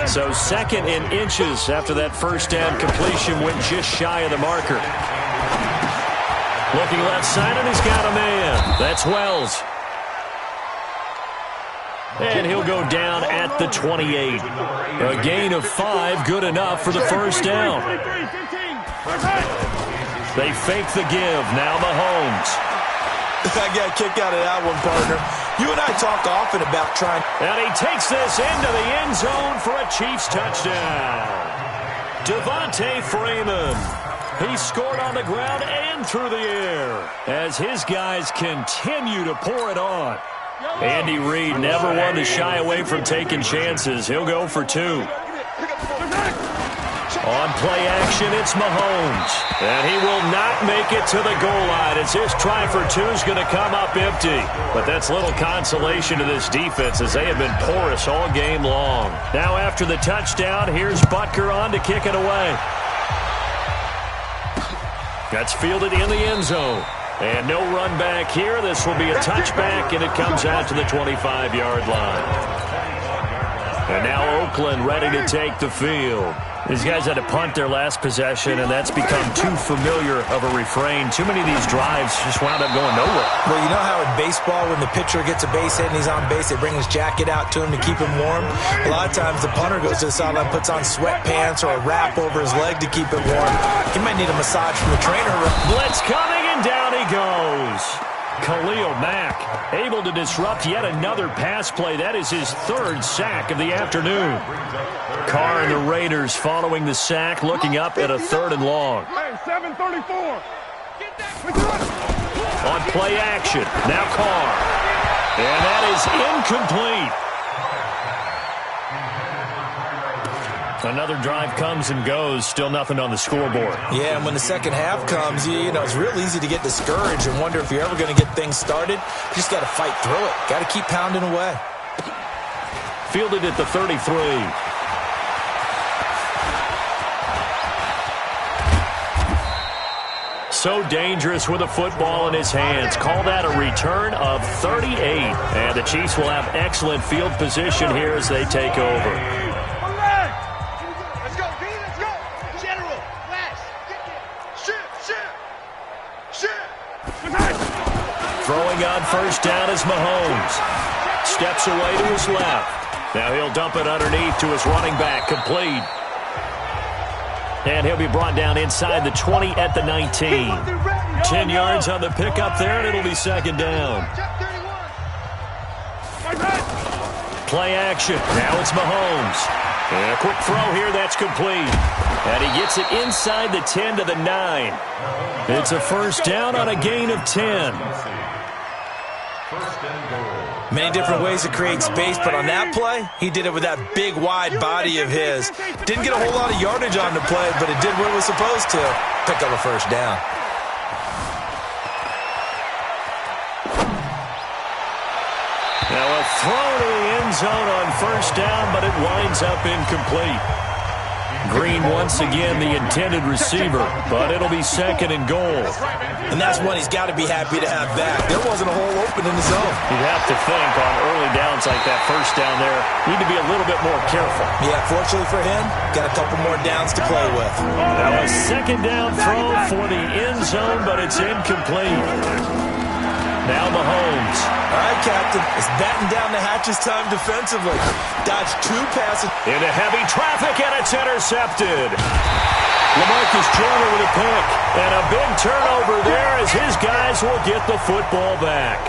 So second in inches after that first down completion went just shy of the marker. Looking left side, and he's got a man. That's Wells. And he'll go down at the 28. A gain of 5, good enough for the first down. They fake the give. Now Mahomes. I got a kick out of that one, partner. You and I talk often about trying. And he takes this into the end zone for a Chiefs touchdown. Devontae Freeman. He scored on the ground and through the air as his guys continue to pour it on. Andy Reid never one to shy away from taking chances. He'll go for 2. On play action, it's Mahomes. And he will not make it to the goal line as his try for 2 is going to come up empty. But that's little consolation to this defense as they have been porous all game long. Now after the touchdown, here's Butker on to kick it away. That's fielded in the end zone. And no run back here. This will be a touchback, and it comes out to the 25-yard line. And now Oakland ready to take the field. These guys had to punt their last possession, and that's become too familiar of a refrain. Too many of these drives just wound up going nowhere. Well, you know how in baseball when the pitcher gets a base hit and he's on base, they bring his jacket out to him to keep him warm? A lot of times the punter goes to the sideline, puts on sweatpants or a wrap over his leg to keep it warm. He might need a massage from the trainer. Blitz coming, and down he goes. Khalil Mack able to disrupt yet another pass play. That is his 3rd sack of the afternoon. Carr and the Raiders following the sack, looking up at a 3rd and long. Hey, 734. On play action, now Carr. And that is incomplete. Another drive comes and goes, still nothing on the scoreboard. Yeah, and when the second half comes, you know, it's real easy to get discouraged and wonder if you're ever going to get things started. You just got to fight through it. Got to keep pounding away. Fielded at the 33. So dangerous with a football in his hands. Call that a return of 38. And the Chiefs will have excellent field position here as they take over. Throwing on first down is Mahomes. Steps away to his left. Now he'll dump it underneath to his running back. Complete. And he'll be brought down inside the 20 at the 19. 10 yards on the pickup there, and it'll be second down. Play action. Now it's Mahomes. And a quick throw here, that's complete. And he gets it inside the 10 to the 9. It's a first down on a gain of 10. Many different ways to create space, but on that play, he did it with that big, wide body of his. Didn't get a whole lot of yardage on the play, but it did what it was supposed to. Pick up a first down. Now a throw to the end zone on first down, but it winds up incomplete. Green once again the intended receiver, but it'll be second and goal. And that's one he's got to be happy to have back. There wasn't a hole open in the zone. You'd have to think on early downs like that first down there, need to be a little bit more careful. Yeah, fortunately for him, got a couple more downs to play with. Now a second down throw for the end zone, but it's incomplete. Now Mahomes. All right, Captain. It's batten down the hatches time defensively. Dodged 2 passes. Into heavy traffic, and it's intercepted. LaMarcus Joyner with a pick. And a big turnover there as his guys will get the football back.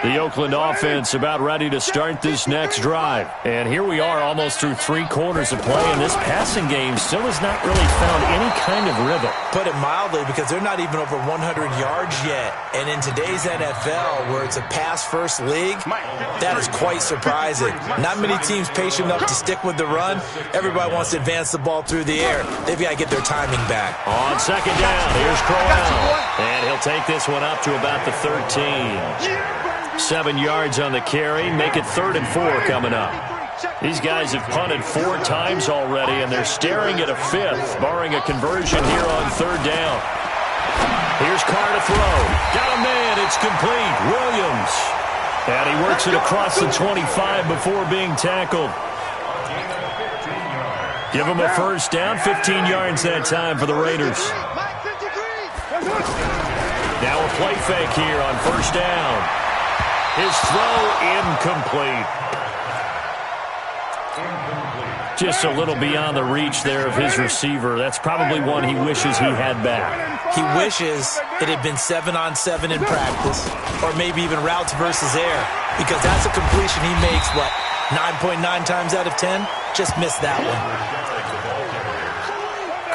The Oakland offense about ready to start this next drive. And here we are almost through 3 quarters of play, and this passing game still has not really found any kind of rhythm. Put it mildly, because they're not even over 100 yards yet. And in today's NFL, where it's a pass-first league, that is quite surprising. Not many teams patient enough to stick with the run. Everybody wants to advance the ball through the air. They've got to get their timing back. On second down, here's Crowell. And he'll take this one up to about the 13. 7 yards on the carry, make it 3rd and 4 coming up. These guys have punted 4 times already, and they're staring at a 5th, barring a conversion here on 3rd down. Here's Carr to throw. Got a man, it's complete. Williams. And he works it across the 25 before being tackled. Give him a first down, 15 yards that time for the Raiders. Now a play fake here on 1st down. His throw incomplete. Just a little beyond the reach there of his receiver. That's probably one he wishes he had back. He wishes it had been 7-on-7 in practice, or maybe even routes versus air, because that's a completion he makes, what, 9.9 times out of 10? Just missed that one.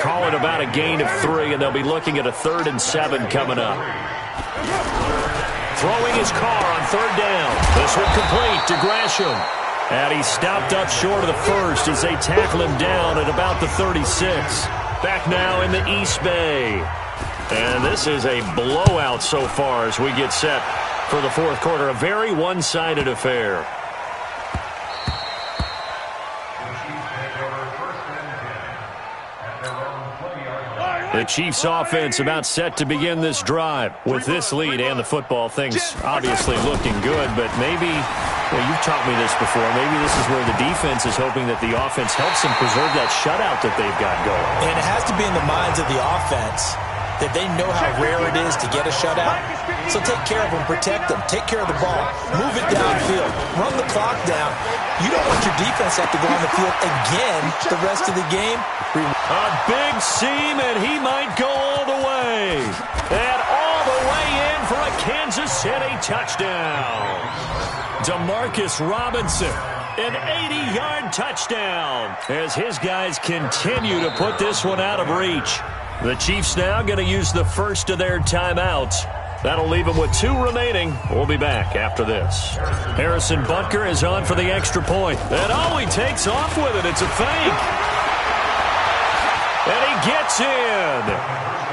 Call it about a gain of 3, and they'll be looking at a 3rd and 7 coming up. Throwing his Carr on 3rd down. This one complete to Gresham. And he stopped up short of the 1st as they tackle him down at about the 36. Back now in the East Bay. And this is a blowout so far as we get set for the 4th quarter. A very one-sided affair. The Chiefs offense about set to begin this drive. With this lead and the football, things obviously looking good, but maybe, well, you've taught me this before, maybe this is where the defense is hoping that the offense helps them preserve that shutout that they've got going. And it has to be in the minds of the offense that they know how rare it is to get a shutout. So take care of them, protect them, take care of the ball, move it downfield, run the clock down. You don't want your defense to have to go on the field again the rest of the game. A big seam, and he might go all the way. And all the way in for a Kansas City touchdown. Demarcus Robinson, an 80-yard touchdown as his guys continue to put this one out of reach. The Chiefs now going to use the first of their timeouts. That'll leave them with 2 remaining. We'll be back after this. Harrison Butker is on for the extra point. And oh, he takes off with it. It's a fake. And he gets in.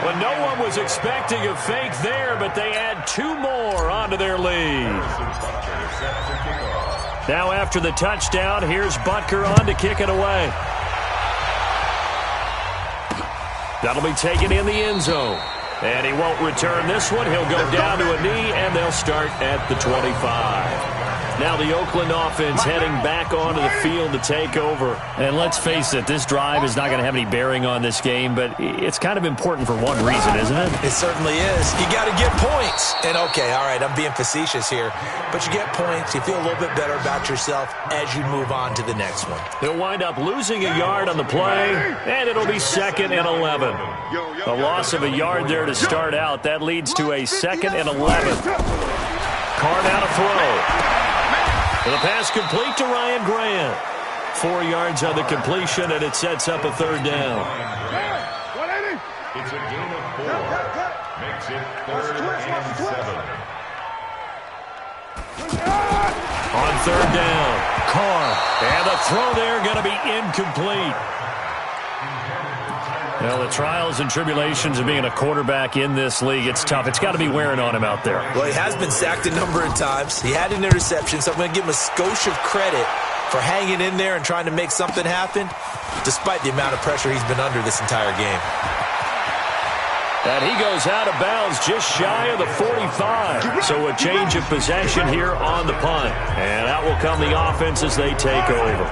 Well, no one was expecting a fake there, but they add 2 more onto their lead. Now after the touchdown, here's Butker on to kick it away. That'll be taken in the end zone. And he won't return this one. He'll go down to a knee, and they'll start at the 25. Now the Oakland offense heading back onto the field to take over. And let's face it, this drive is not going to have any bearing on this game, but it's kind of important for one reason, isn't it? It certainly is. You got to get points. And okay, all right, I'm being facetious here, but you get points, you feel a little bit better about yourself as you move on to the next one. They'll wind up losing a yard on the play, and it'll be 2nd and 11. A loss of a yard there to start out. That leads to a 2nd and 11. Carr now to throw. The pass complete to Ryan Grant. 4 yards on the completion, and it sets up a 3rd down. It's a gain of 4. Makes it 3rd and 7. On 3rd down, Carr. And the throw there going to be incomplete. Well, the trials and tribulations of being a quarterback in this league, it's tough. It's got to be wearing on him out there. Well, he has been sacked a number of times. He had an interception, so I'm going to give him a skosh of credit for hanging in there and trying to make something happen, despite the amount of pressure he's been under this entire game. And he goes out of bounds just shy of the 45. So a change of possession here on the punt. And out will come the offense as they take over.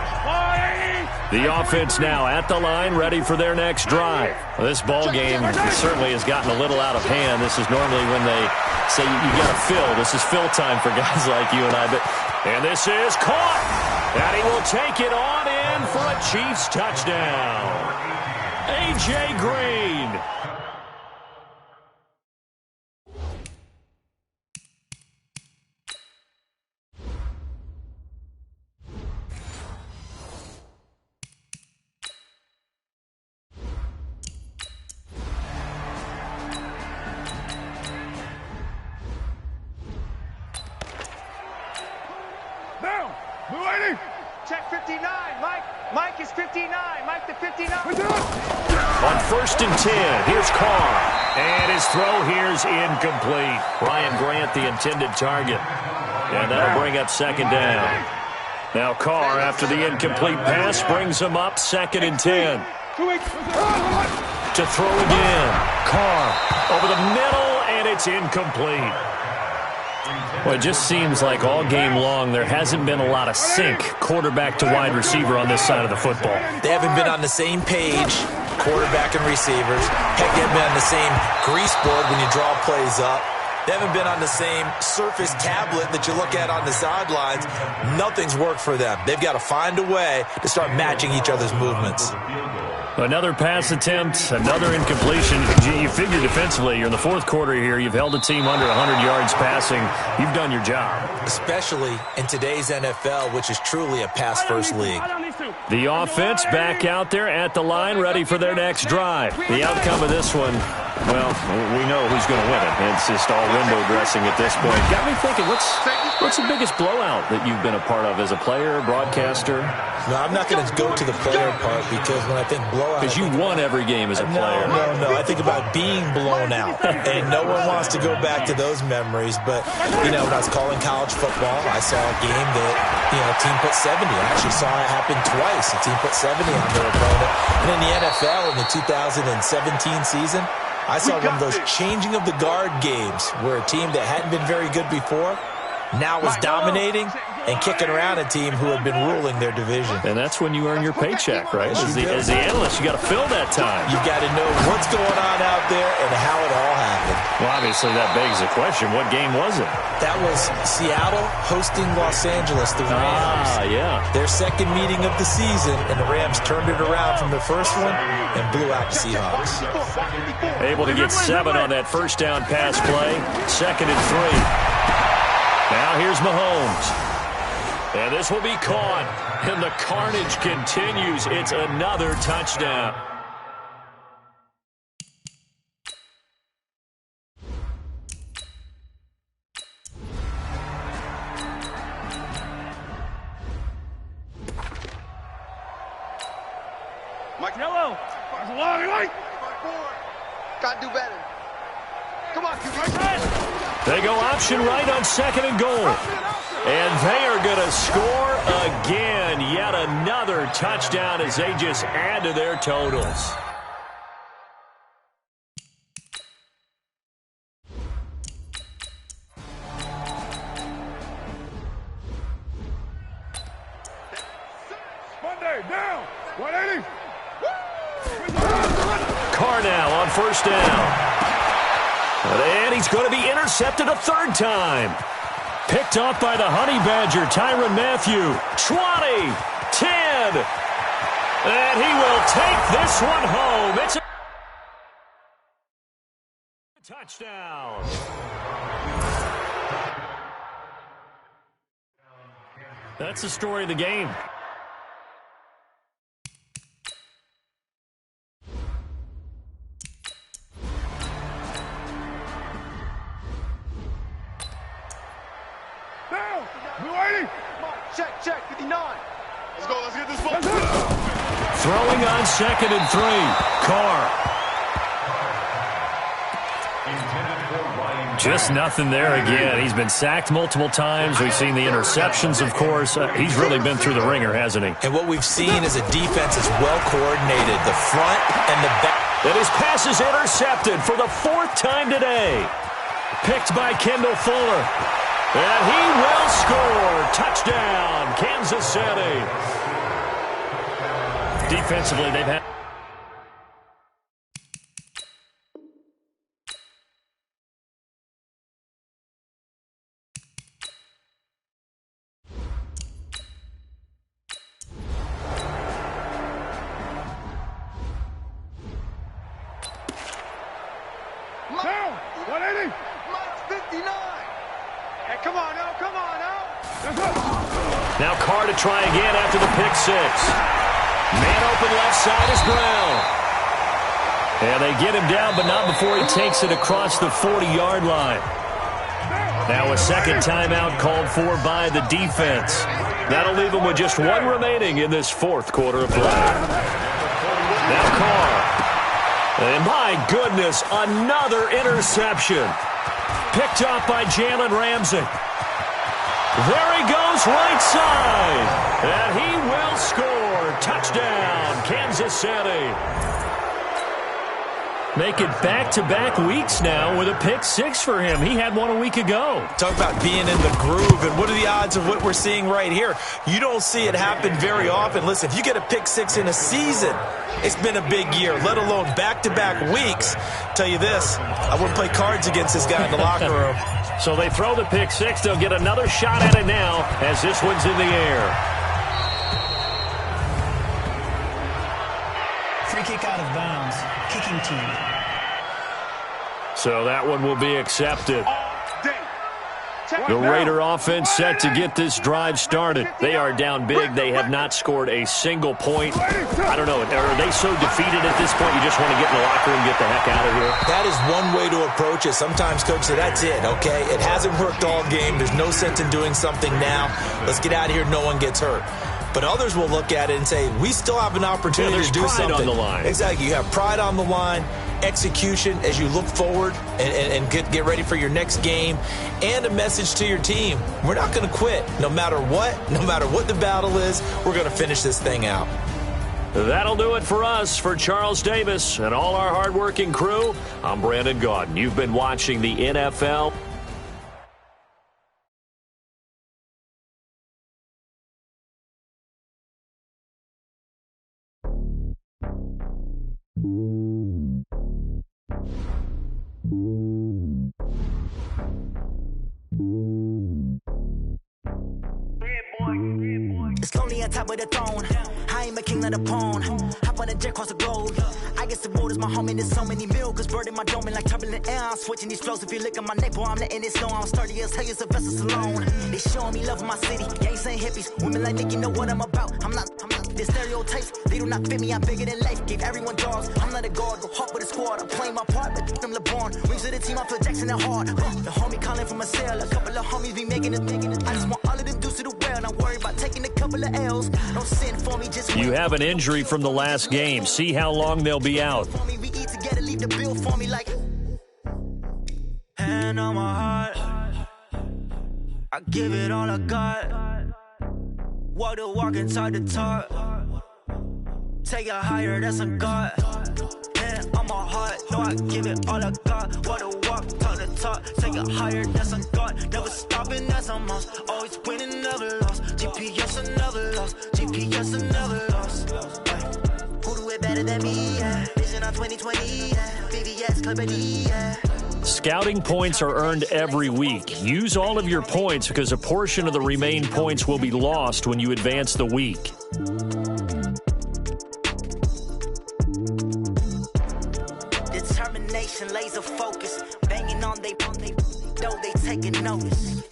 The offense now at the line, ready for their next drive. Well, this ball game certainly has gotten a little out of hand. This is normally when they say you got to fill. This is fill time for guys like you and I. And this is caught. And he will take it on in for a Chiefs touchdown. A.J. Green. Check 59. Mike is 59. Mike the 59. On 1st and 10, here's Carr. And his throw here's incomplete. Ryan Grant, the intended target. And that'll bring up 2nd down. Now Carr, after the incomplete pass, brings him up 2nd and 10. To throw again. Carr over the middle, and it's incomplete. Well, it just seems like all game long there hasn't been a lot of sync quarterback to wide receiver on this side of the football. They haven't been on the same page, quarterback and receivers. Heck, they haven't been on the same grease board when you draw plays up. They haven't been on the same surface tablet that you look at on the sidelines. Nothing's worked for them. They've got to find a way to start matching each other's movements. Another pass attempt, another incompletion. Gee, you figure defensively, you're in the 4th quarter here. You've held a team under 100 yards passing. You've done your job. Especially in today's NFL, which is truly a pass-first league. The offense back out there at the line, ready for their next drive. The outcome of this one, well, we know who's going to win it. It's just all window dressing at this point. Got me thinking, what's the biggest blowout that you've been a part of as a player, broadcaster? No, I'm not going to go to the player part because when I think blowout... Because you won every game as a player. No. I think about being blown out. And no one wants to go back to those memories. But, when I was calling college football, I saw a game that, a team put 70. I actually saw it happen twice. A team put 70 on their opponent. And in the NFL in the 2017 season, I saw one of those changing of the guard games where a team that hadn't been very good before now was dominating and kicking around a team who had been ruling their division. And that's when you earn your paycheck, right? As the analyst, you got to fill that time. You got to know what's going on out there and how it all happened. Well, obviously that begs the question, what game was it? That was Seattle hosting Los Angeles, the Rams. Yeah. Their second meeting of the season, and the Rams turned it around from the first one and blew out the Seahawks. Able to get 7 on that first down pass play. 2nd and 3. Now here's Mahomes. And this will be caught. And the carnage continues. It's another touchdown. Mike Yellow. Got to do better. Come on, QB. They go option right on 2nd and goal. And they are going to score again. Yet another touchdown as they just add to their totals. Monday, down. 180. Carr now on 1st down. And he's going to be intercepted a 3rd time. Picked off by the Honey Badger, Tyrann Mathieu. 20, 10. And he will take this one home. It's a touchdown. That's the story of the game. Check, 59. Let's go, let's get this ball. Throwing on 2nd and 3. Carr. Just nothing there again. He's been sacked multiple times. We've seen the interceptions, of course. He's really been through the ringer, hasn't he? And what we've seen is a defense that's well coordinated, the front and the back. And his pass is intercepted for the 4th time today. Picked by Kendall Fuller. And he will score. Touchdown, Kansas City. Defensively, they've had... Down. 180. Mike's 59. Hey, come on now. Now Carr to try again after the pick 6. Man open left side is Brown. And they get him down, but not before he takes it across the 40-yard line. Now a second timeout called for by the defense. That'll leave them with just one remaining in this fourth quarter of play. Now Carr. And my goodness, another interception. Picked off by Jalen Ramsey. There he goes, right side. And he will score. Touchdown, Kansas City. Make it back-to-back weeks now with a pick six for him. He had one a week ago. Talk about being in the groove, and what are the odds of what we're seeing right here? You don't see it happen very often. Listen, if you get a pick six in a season, it's been a big year, let alone back-to-back weeks. Tell you this, I wouldn't play cards against this guy in the locker room. So they throw the pick six. They'll get another shot at it now as this one's in the air. Free kick out of bounds. Kicking team. So that one will be accepted. The Raider offense set to get this drive started. They are down big. They have not scored a single point. I don't know. Are they so defeated at this point you just want to get in the locker room and get the heck out of here? That is one way to approach it. Sometimes, Coach, say that's it, okay? It hasn't worked all game. There's no sense in doing something now. Let's get out of here. No one gets hurt. But others will look at it and say, we still have an opportunity to do something. On the line. Exactly. You have pride on the line, execution as you look forward and get ready for your next game, and a message to your team. We're not going to quit. No matter what the battle is, we're going to finish this thing out. That'll do it for us. For Charles Davis and all our hardworking crew, I'm Brandon Gaudin. You've been watching the NFL. It's lonely on top of the throne. I am a king of the pawn. Hop on a jet across the globe. I guess the road is my home and there's so many milk. Bird in my dome and like turbulent air. I'm switching these flows. If you look at my neck, boy, I'm letting it slow. I'm sturdy as hell as a vessel alone. They showing me love in my city. Gangs saying hippies. Women like Nick, you know what I'm about. I'm not. The stereotypes, they do not fit me. I'm bigger than life. Gave everyone dogs. I'm not a guard. Go hard with a squad. I'm playing my part, but I'm LeBron. Rings of the team, I feel Jackson and hard. The homie calling from a cell. A couple of homies be making it. I just want all of them dudes to do well. Not worry about taking a couple of L's. Don't send for me, just you have an injury from the last game. See how long they'll be out. We eat together, leave the bill for me like hand on my heart. I give it all I got. Walk the walk and talk the talk. Take it higher, that's a God. Hand on my heart, no, I give it all I got. Walk the walk, talk the talk. Take it higher, that's a God. Never stopping, that's a must. Always winning, never lost. GPS, I never lost. GPS, I never lost. Who do it better than me? Yeah. Vision on 2020. Yeah. VVS, Club yeah. Scouting points are earned every week. Use all of your points because a portion of the remaining points will be lost when you advance the week. Determination, laser focus. Banging on they though they taking notice.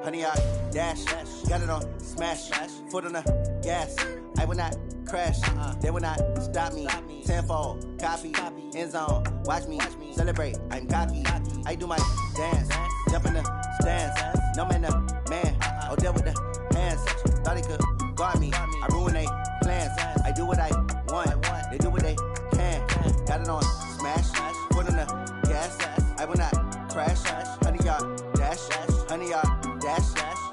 Honey, I dash, got it on smash, foot on the gas. I will not crash, they will not stop me. Tenfold, copy, end zone, watch me celebrate. I'm cocky, I do my dance, jump in the stands. No man, the man, oh, deal with the hands. Thought he could guard me, I ruin they plans. I do what I want, they do what they can. Got it on smash, foot on the gas. I will not crash, honey, y'all dash, honey, y'all. Dash,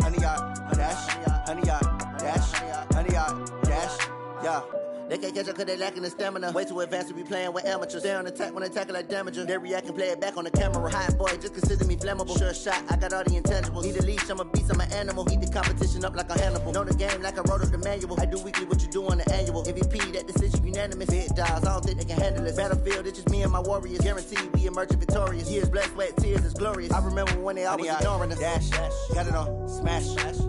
honey, y'all, dash, honey, y'all, dash, honey, y'all, dash, yeah. They can't catch up cause they lacking the stamina. Way too advanced to be playing with amateurs. Stay on attack when they tackle like damager. They react and play it back on the camera. Hot boy, just consider me flammable. Sure shot, I got all the intangibles. Need a leash, I'm a beast, I'm an animal. Heat the competition up like a Hannibal. Know the game like I wrote up the manual. I do weekly what you do on the annual. MVP, that decision unanimous. Big dogs, I don't think they can handle it. Battlefield, it's just me and my warriors. Guaranteed we emerging victorious. Years, blood, sweat, tears, it's glorious. I remember when they always ignoring us. Dash, got it on smash,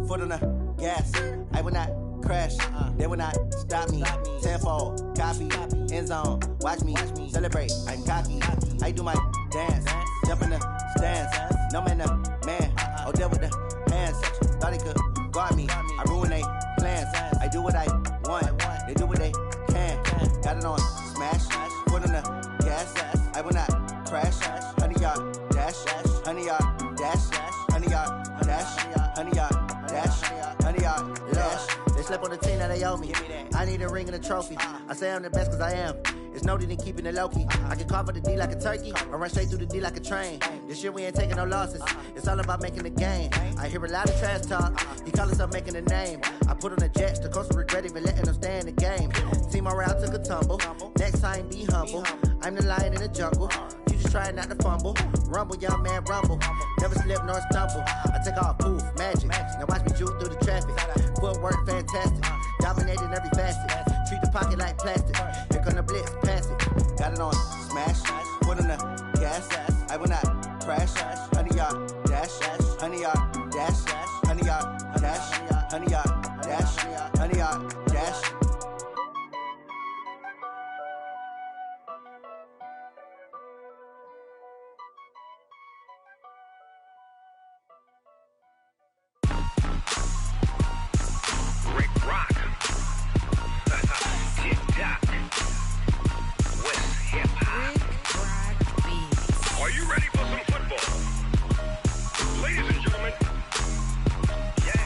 foot on the gas. I will not crash, they will not stop me. Tenfold, copy, end zone, watch me celebrate. I'm cocky, I do my dance, jump in the stands. No man, the man, oh, deal with the hands. Thought he could guard me, I ruin they plans. I do what I want, they do what they can. Got got it on smash, foot on the gas, I will not crash, 100-yard dash, 100-yard dash, 100-yard dash, 100-yard dash, 100-yard dash. They slept on the team that they owe me. I need a ring and a trophy. I say I'm the best cause I am. It's noted in keeping it low-key. I can carve up the D like a turkey or run straight through the D like a train. This year we ain't taking no losses. It's all about making the game. I hear a lot of trash talk. He call himself making a name. I put on the Jets. The coach will regret even letting them stay in the game. Team morale took a tumble. Next time be humble. I'm the lion in the jungle. You just try not to fumble. Rumble, young man, rumble. Never slip nor stumble. I take off, poof, magic. Now watch me juke through the traffic. Footwork fantastic. Dominating every facet. Treat the pocket like plastic. Here come the blitz, pass it. Got it on smash, foot on the gas. I will not crash. 100-yard dash, 100-yard dash, 100-yard dash, 100-yard dash, 100-yard dash. Rick Rock. TikTok. West Hip Hop. Are you ready for some football? Ladies and gentlemen. Yeah.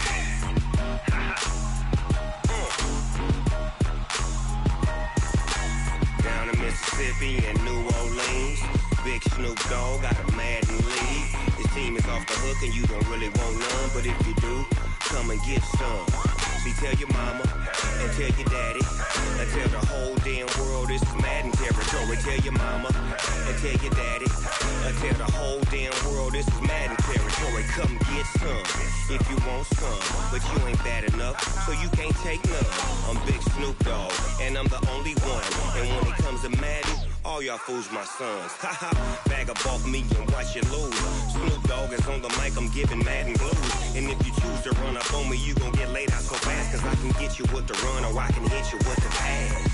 Down in Mississippi and New Orleans, Big Snoop Dogg got a Madden league. His team is off the hook and you don't really want none, but if you do, come and get some. See, tell your mama and tell your daddy and tell the whole damn world this is Madden territory. Tell your mama and tell your daddy and tell the whole damn world this is Madden territory. Come get some if you want some, but you ain't bad enough, so you can't take none. I'm Big Snoop Dogg and I'm the only one. And when it comes to Madden, all y'all fools my sons. Haha, bag up off me and watch you lose. Snoop Dogg is on the mic, I'm giving Madden blues. And if you choose to run up on me, you gon' get laid out so fast. Cause I can get you with the run or I can hit you with the pass.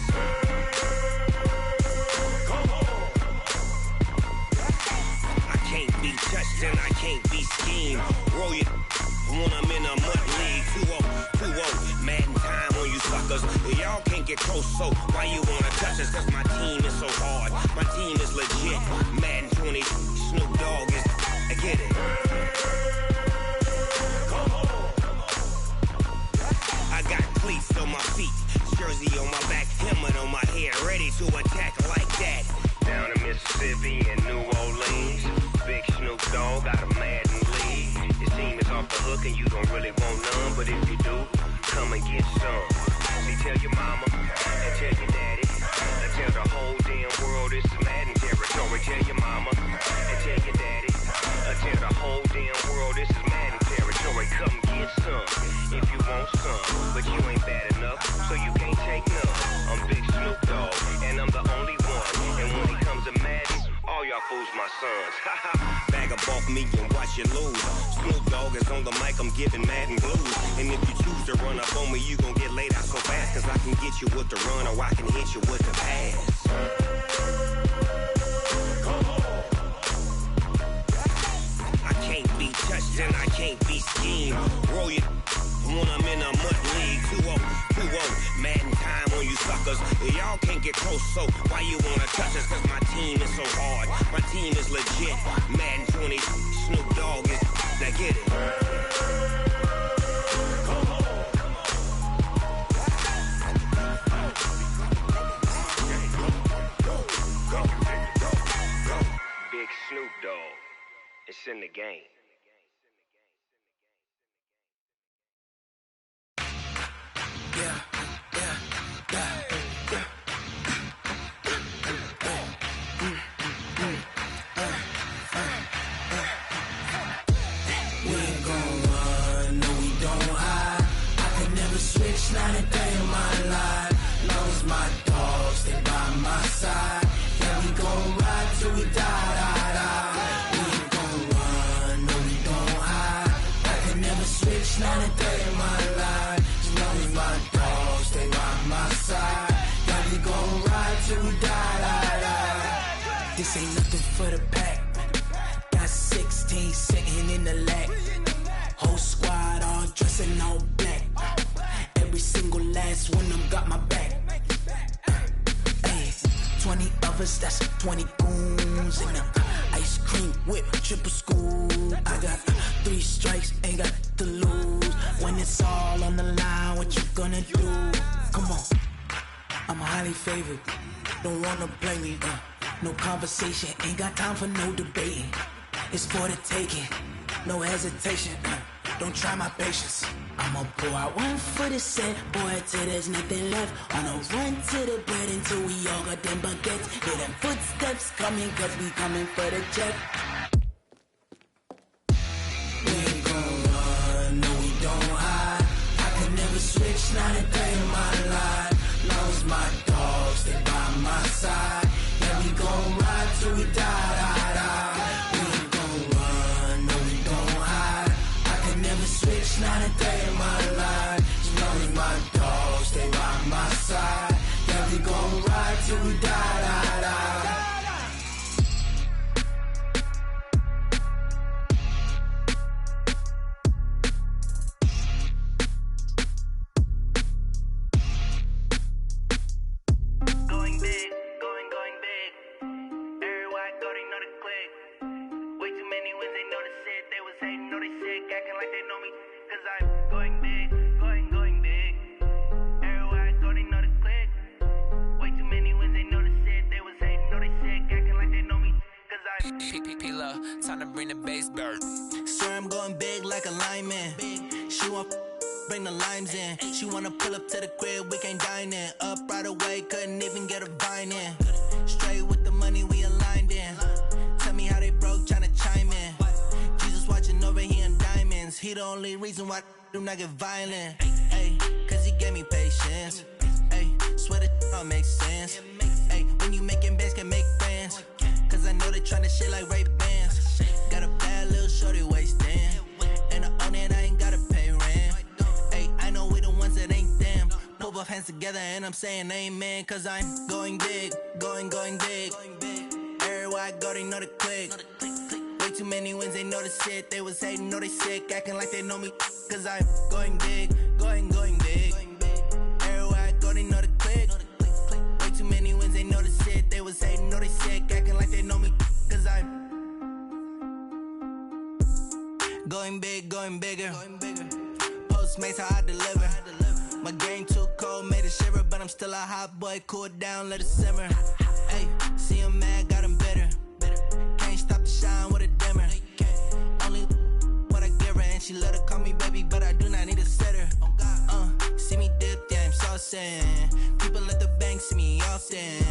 Come on. I can't be touched and I can't be schemed. Roll it when I'm in a mud league. 2-0, Madden time on you suckers. Y'all can't get close, so why you wanna touch us? Cause my team is so hard, my team is legit. Madden 20, Snoop Dogg is, I get it. Come on. I got cleats on my feet, jersey on my back, helmet on my head, ready to attack like that. Down in Mississippi and New Orleans, Big Snoop Dogg got a Madden league. His team is off the hook and you don't really want none, but if you do, come and get some. See, tell your mama and tell your daddy and tell the whole damn world this is Madden territory. Tell your mama and tell your daddy and tell the whole damn world this is Madden territory. Come get some if you want some, but you ain't bad enough, so you can't take none. I'm Big Snoop Dogg and I'm the only one. And when it comes to Madden, all y'all fools my sons. Bag up off me and watch you lose. Snoop Dogg is on the mic, I'm giving Madden blues. And if you choose to run up on me, you gon' get laid out so fast. Cause I can get you with the run or I can hit you with the pass. Come on. I can't be touched and I can't be schemed. Roll it when I'm in a mud league. 2-0, Madden time on you suckers. Y'all can't get close, so why you wanna touch us? Cause my team is so hard, my team is legit. Madden 20, Snoop Dogg is, now get it. Come on. Go. Big Snoop Dogg, it's in the game. Switch, not a day in my life. Long as my dogs, they by my side. Yeah, we gon' ride till we die. We ain't gon' run, no, we gon' hide. I can never switch, not a day in my life. As long as my dogs, they by my side. Yeah, we gon' ride till we die. This ain't nothing for the pack. Got 16 sitting in the lap. Whole squad all dressing all black. Every single last one of them got my back. lovers, that's 20 goons in them. Ice cream whip, triple scoop. I got 3 strikes, ain't got to lose. When it's all on the line, what you gonna do? Come on, I'm highly favored. Don't wanna play me, no conversation, ain't got time for no debating. It's for the taking, no hesitation. Don't try my patience. I'ma pour out one for the set, boy, till there's nothing left. On a run to the bread until we all got them baguettes. Hear them footsteps coming, cause we coming for the check. We ain't gon' run, no we don't hide. I could never switch, not a day in my life. Long as my dogs, they by my side. Yeah, we gon' ride till we die. We ain't gon' run, no we don't hide. I could never switch, not a day in my life. As long as my dogs, they by my side. Yeah, we gon' ride till we die. Going big, going big. Everywhere I go, they know the click. Way too many wins, they know the shit. They was hating, know they sick, acting like they know me. Cause I'm going big, going big. Everywhere I go, they know the click. Way too many wins, they know the shit. They was hating, know they sick, acting like they know me. Cause I'm P-P-P-Love, time to bring the bass bird. Swear I'm going big like a lineman. She want bring the limes in. She wanna pull up to the crib, we can't dine in. Up right away, couldn't even get a vine in. Straight with the money, we aligned in. Tell me how they broke, tryna chime in. Jesus watching over here in diamonds. He the only reason why I do not get violent. Ay, cause he gave me patience. Ay, swear that don't make sense. Ay, when you making bands, can make friends. Cause I know they tryna shit like Ray-Bans. Got a bad little shorty wasting. And I own it, I ain't gotta pay rent. Ay, I know we the ones that ain't them. Pull both hands together and I'm saying amen. Cause I'm going big, going big. Everywhere I go, they know the click. Way too many wins, they know the shit. They was hating, know they sick, acting like they know me. Cause I'm going big, going big. Everywhere I go, they know the click. Way too many wins, they know the shit. They was hating, know they sick, acting like they know me. Cause I'm going big, going bigger. Postmates how I deliver. My game too cold, made it shiver, but I'm still a hot boy. Cool it down, let it simmer. Hey, see him mad, got him bitter. Can't stop the shine with a dimmer. Only what I give her, and she let her call me baby, but I do not need a sitter. See me dip, yeah, I'm saucing. People at the bank see me often.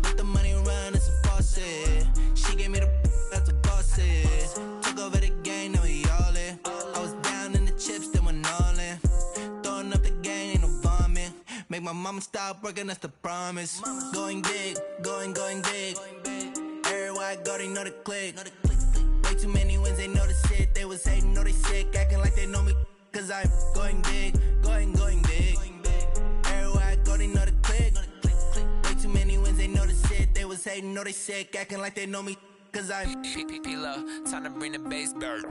Let the money run, it's a faucet. She gave me the that's a faucet. Took over the game, now we all in. I was down in the chips, then went all in. Throwing up the game, ain't no vomit. Make my mama stop working, that's the promise. Going big, going big. Everywhere I go, they know the click. Way too many wins, they know the shit. They was hating, know they sick, acting like they know me. Cause I'm going big, going big. Everywhere I go, they know the click. Way too many wins, they know the shit. They was hating, know they sick, acting like they know me. Cause I'm P-P-P-Love, time to bring the bass bird.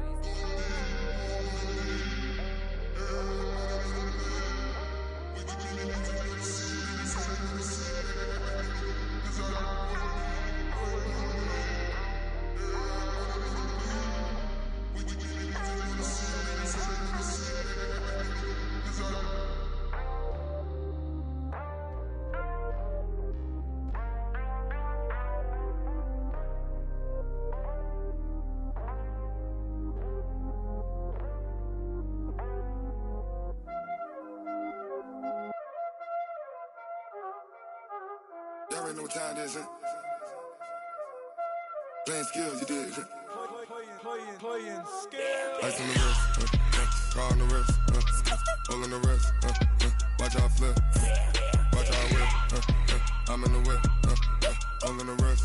Y'all already know what time it is, huh? Playing skills, you did. Playing skills. Ice on the wrist, car on the wrist, hole in the wrist, watch out flip, watch out whip, I'm in the whip, hole in the wrist,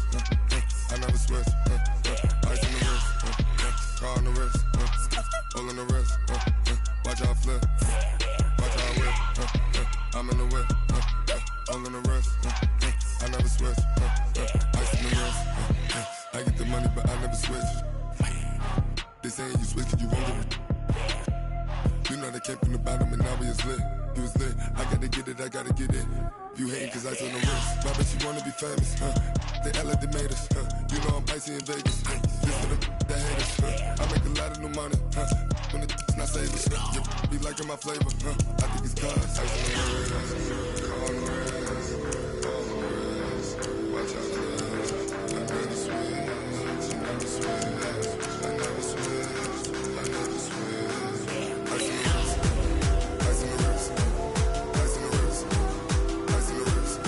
I never switch, ice on the wrist, car on the wrist, hole in the wrist, watch out flip, watch out whip, I'm in the whip, hole in the wrist, I never switch, ice in the wrist, I get the money but I never switch. They saying you switch it, you won't get it. You know they came from the bottom and now we is lit. You was lit, I gotta get it, I gotta get it. You hating cause I on the wrist. My bitch, you wanna be famous, they act like they made us. You know I'm icy in Vegas. This for the haters. I make a lot of new money. When the not savers. Be liking my flavor. I think it's cause. Ice on the wrist. On the wrist. On the wrist. Watch out, cuz. I never switch. I never switch. I never switch. I never switch. Ice on the wrist. Ice on the wrist. Ice on the wrist. Ice on the wrist. Ice on the wrist.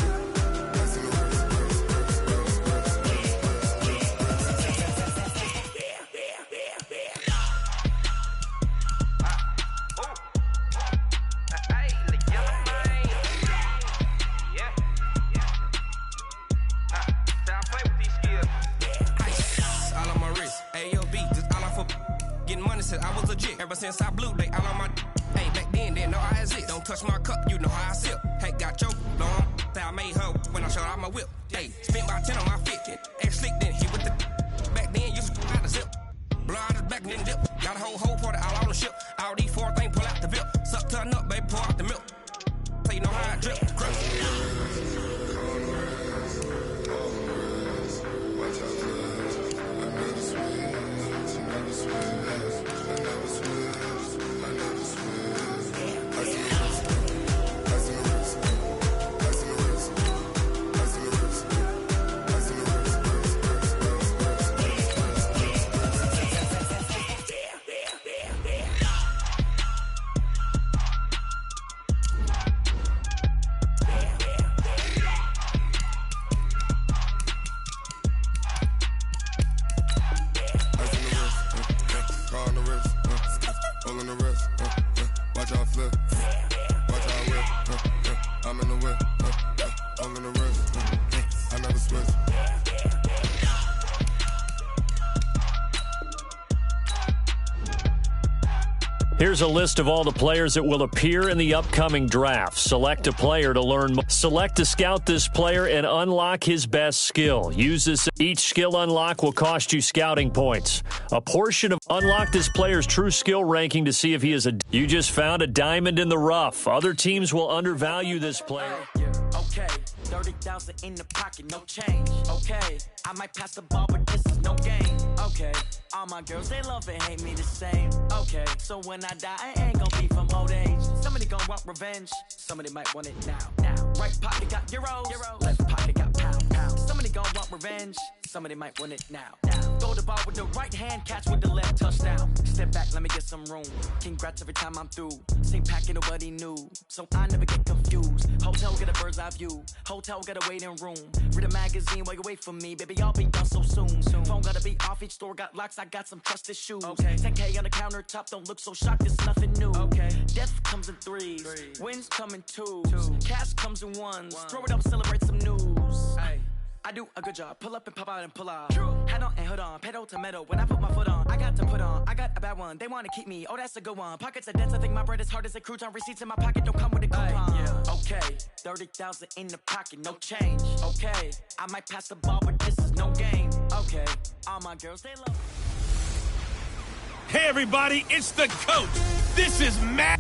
I was legit ever since I blew they all on my hey back then didn't know I exist. Don't touch my cup, you know how I sip. Hey, got your long that I made her when I showed out my whip. Hey, spent about 10 on my fit. Ex slick then hit with the back then used to out the zip. Blow out his back then dip. Got a whole party all on the ship. All these 4 things pull out the VIP. Suck turn up, baby, pour out the milk. So you know how I drip. Crush. Watch out, cuz. I never switch. I never switch. I never switch. I never switch. Ice on the wrist. Ice on the wrist. Ice on the wrist. Ice on the wrist. Ice on the wrist. All in the wrist, watch out flip, watch out whip, I'm in the whip, all in the wrist, I never switch. Here's a list of all the players that will appear in the upcoming draft. Select a player to learn more. Select to scout this player and unlock his best skill. Use this. Each skill unlock will cost you scouting points. A portion of unlock this player's true skill ranking to see if he is a. You just found a diamond in the rough. Other teams will undervalue this player. Okay, 30,000 in the pocket, no change. Okay, I might pass the ball, but this is no game. Okay, all my girls, they love and hate me the same. Okay, so when I die, I ain't gonna be from old age. Somebody gonna want revenge, somebody might want it now. Right pocket got euros, left pocket got pound. Somebody gonna want revenge, somebody might want it now. Throw the ball with the right hand, catch with the left, touchdown. Step back, let me get some room. Congrats every time I'm through. Same packet, nobody knew, so I never get confused. Hotel get a bird's eye view. Hotel got a waiting room. Read a magazine while you wait for me, baby. I'll be done so soon. Phone gotta be off. Each store got locks. I got some trusted shoes. Okay. 10K on the countertop. Don't look so shocked. It's nothing new. Okay. Death comes in threes. Wins come in twos. Cash comes in ones. Throw it up, celebrate some news. Ay. I do a good job. Pull up and pop out and pull out. Head on and hood on. Pedal to metal. When I put my foot on, I got to put on. I got a bad one. They want to keep me. Oh, that's a good one. Pockets are dense. I think my bread is hard as a crouton. Receipts in my pocket don't come with a coupon. Yeah. Okay. 30,000 in the pocket. No change. Okay. I might pass the ball, but this is no game. Okay. All my girls, they love. Hey, everybody. It's the coach. This is Matt.